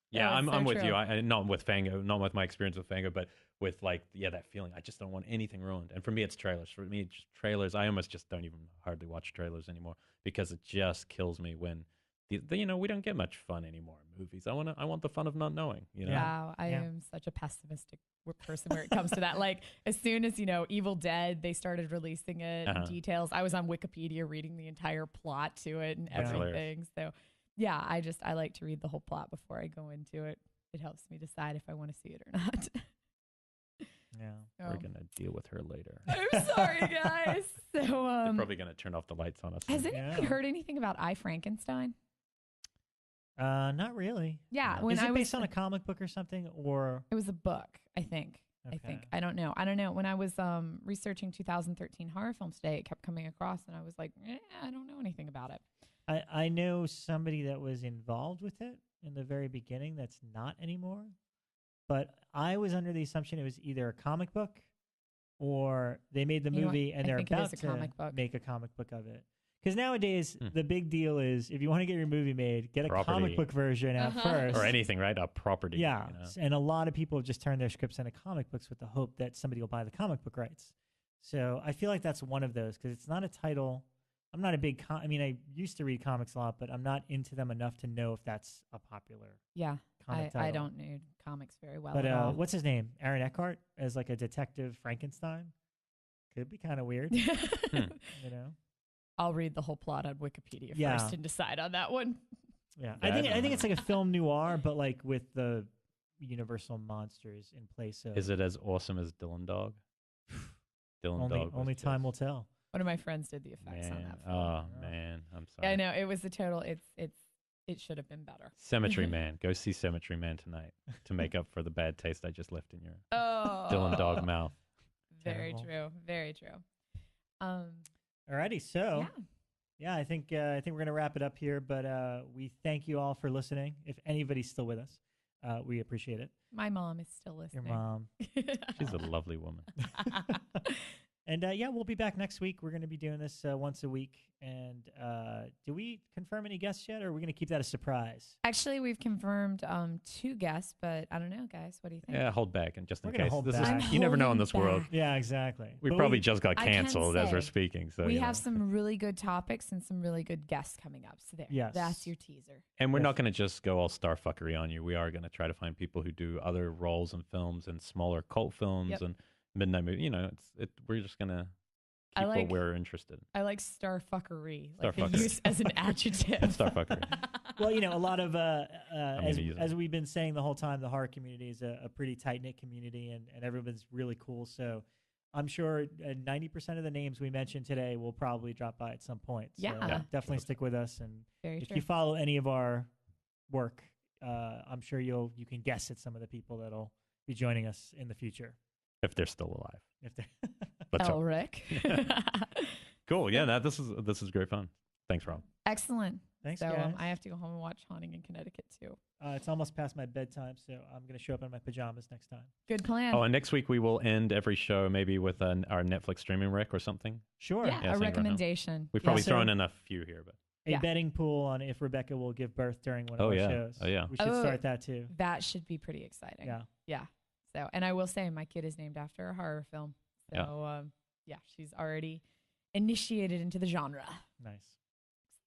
Speaker 3: Yeah, I'm with you. Not with Fango, not with my experience with Fango, but with like, that feeling. I just don't want anything ruined. And for me, it's trailers. For me, it's trailers. I almost just don't even hardly watch trailers anymore because it just kills me when we don't get much fun anymore in movies. I want the fun of not knowing.
Speaker 2: Wow, I am such a pessimistic person where it comes to that. Like as soon as Evil Dead, they started releasing it in details. I was on Wikipedia reading the entire plot to it and everything. So yeah, I like to read the whole plot before I go into it. It helps me decide if I want to see it or not.
Speaker 3: We're gonna deal with her later.
Speaker 2: I'm sorry, guys. So
Speaker 3: they're probably gonna turn off the lights on us.
Speaker 2: Has anybody heard anything about I, Frankenstein?
Speaker 1: Not really.
Speaker 2: Yeah.
Speaker 1: Is it based on a comic book or something, or
Speaker 2: it was a book? I think. I don't know. When I was researching 2013 horror films today, it kept coming across, and I was like, I don't know anything about it.
Speaker 1: I know somebody that was involved with it in the very beginning. That's not anymore. But I was under the assumption it was either a comic book, or they made the movie and they're about to make a comic book of it. Because nowadays, the big deal is if you want to get your movie made, get a comic book version out first.
Speaker 3: Or anything, right? A property.
Speaker 1: Yeah. And a lot of people have just turned their scripts into comic books with the hope that somebody will buy the comic book rights. So I feel like that's one of those because it's not a title. I'm not a big I used to read comics a lot, but I'm not into them enough to know if that's a popular comic title. I don't know comics very well at all. What's his name? Aaron Eckhart as like a detective Frankenstein? Could be kind of weird.
Speaker 2: I'll read the whole plot on Wikipedia first and decide on that one.
Speaker 1: Yeah, I think it's like a film noir, but like with the Universal monsters in place of.
Speaker 3: Is it as awesome as Dylan Dog?
Speaker 1: Only time will tell.
Speaker 2: One of my friends did the effects on that film.
Speaker 3: Oh man, I'm sorry.
Speaker 2: I know it was the total. It should have been better.
Speaker 3: Cemetery Man. Go see Cemetery Man tonight to make up for the bad taste I just left in your Dylan Dog mouth.
Speaker 2: Very true. Very true.
Speaker 1: Alrighty, so I think we're gonna wrap it up here. But we thank you all for listening. If anybody's still with us, we appreciate it.
Speaker 2: My mom is still listening.
Speaker 1: Your mom.
Speaker 3: She's a lovely woman.
Speaker 1: And we'll be back next week. We're going to be doing this once a week. And do we confirm any guests yet, or are we going to keep that a surprise?
Speaker 2: Actually, we've confirmed 2 guests, but I don't know, guys. What do you think?
Speaker 3: Yeah, hold back, and just in
Speaker 1: We're
Speaker 3: case.
Speaker 1: Hold back.
Speaker 3: You never know in this world.
Speaker 1: Yeah, exactly.
Speaker 3: We probably just got canceled as we're speaking. So
Speaker 2: we have some really good topics and some really good guests coming up. So that's your teaser.
Speaker 3: And we're not going to just go all star fuckery on you. We are going to try to find people who do other roles in films and smaller cult films and midnight movie. We're just going to keep what we're interested in.
Speaker 2: I like star fuckery. Like the use as an adjective.
Speaker 3: Star fuckery.
Speaker 1: Well, a lot of, as we've been saying the whole time, the horror community is a pretty tight-knit community, and everyone's really cool. So I'm sure 90% of the names we mentioned today will probably drop by at some point. So definitely stick with us. And if you follow any of our work, I'm sure you can guess at some of the people that'll be joining us in the future.
Speaker 3: If they're still alive.
Speaker 1: If they're
Speaker 2: Elric.
Speaker 3: Cool. Yeah, this is great fun. Thanks, Rob.
Speaker 2: Excellent.
Speaker 1: Thanks,
Speaker 2: so
Speaker 1: guys.
Speaker 2: I have to go home and watch Haunting in Connecticut too.
Speaker 1: It's almost past my bedtime, so I'm going to show up in my pajamas next time.
Speaker 2: Good plan.
Speaker 3: Oh, and next week we will end every show maybe with our Netflix streaming rec or something.
Speaker 1: Sure.
Speaker 2: Yeah, a recommendation.
Speaker 3: We've probably thrown in a few here, but
Speaker 1: a betting pool on if Rebekah will give birth during one of our shows.
Speaker 3: Oh yeah.
Speaker 1: We should start that too.
Speaker 2: That should be pretty exciting.
Speaker 1: Yeah.
Speaker 2: Yeah. So, and I will say my kid is named after a horror film. So, yeah, she's already initiated into the genre.
Speaker 1: Nice.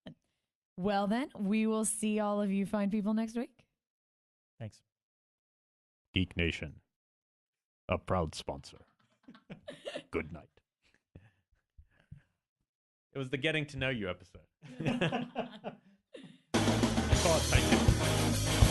Speaker 2: Excellent. Well, then, we will see all of you fine people next week.
Speaker 1: Thanks.
Speaker 3: Geek Nation, a proud sponsor. Good night. It was the getting to know you episode. I call it Titanic.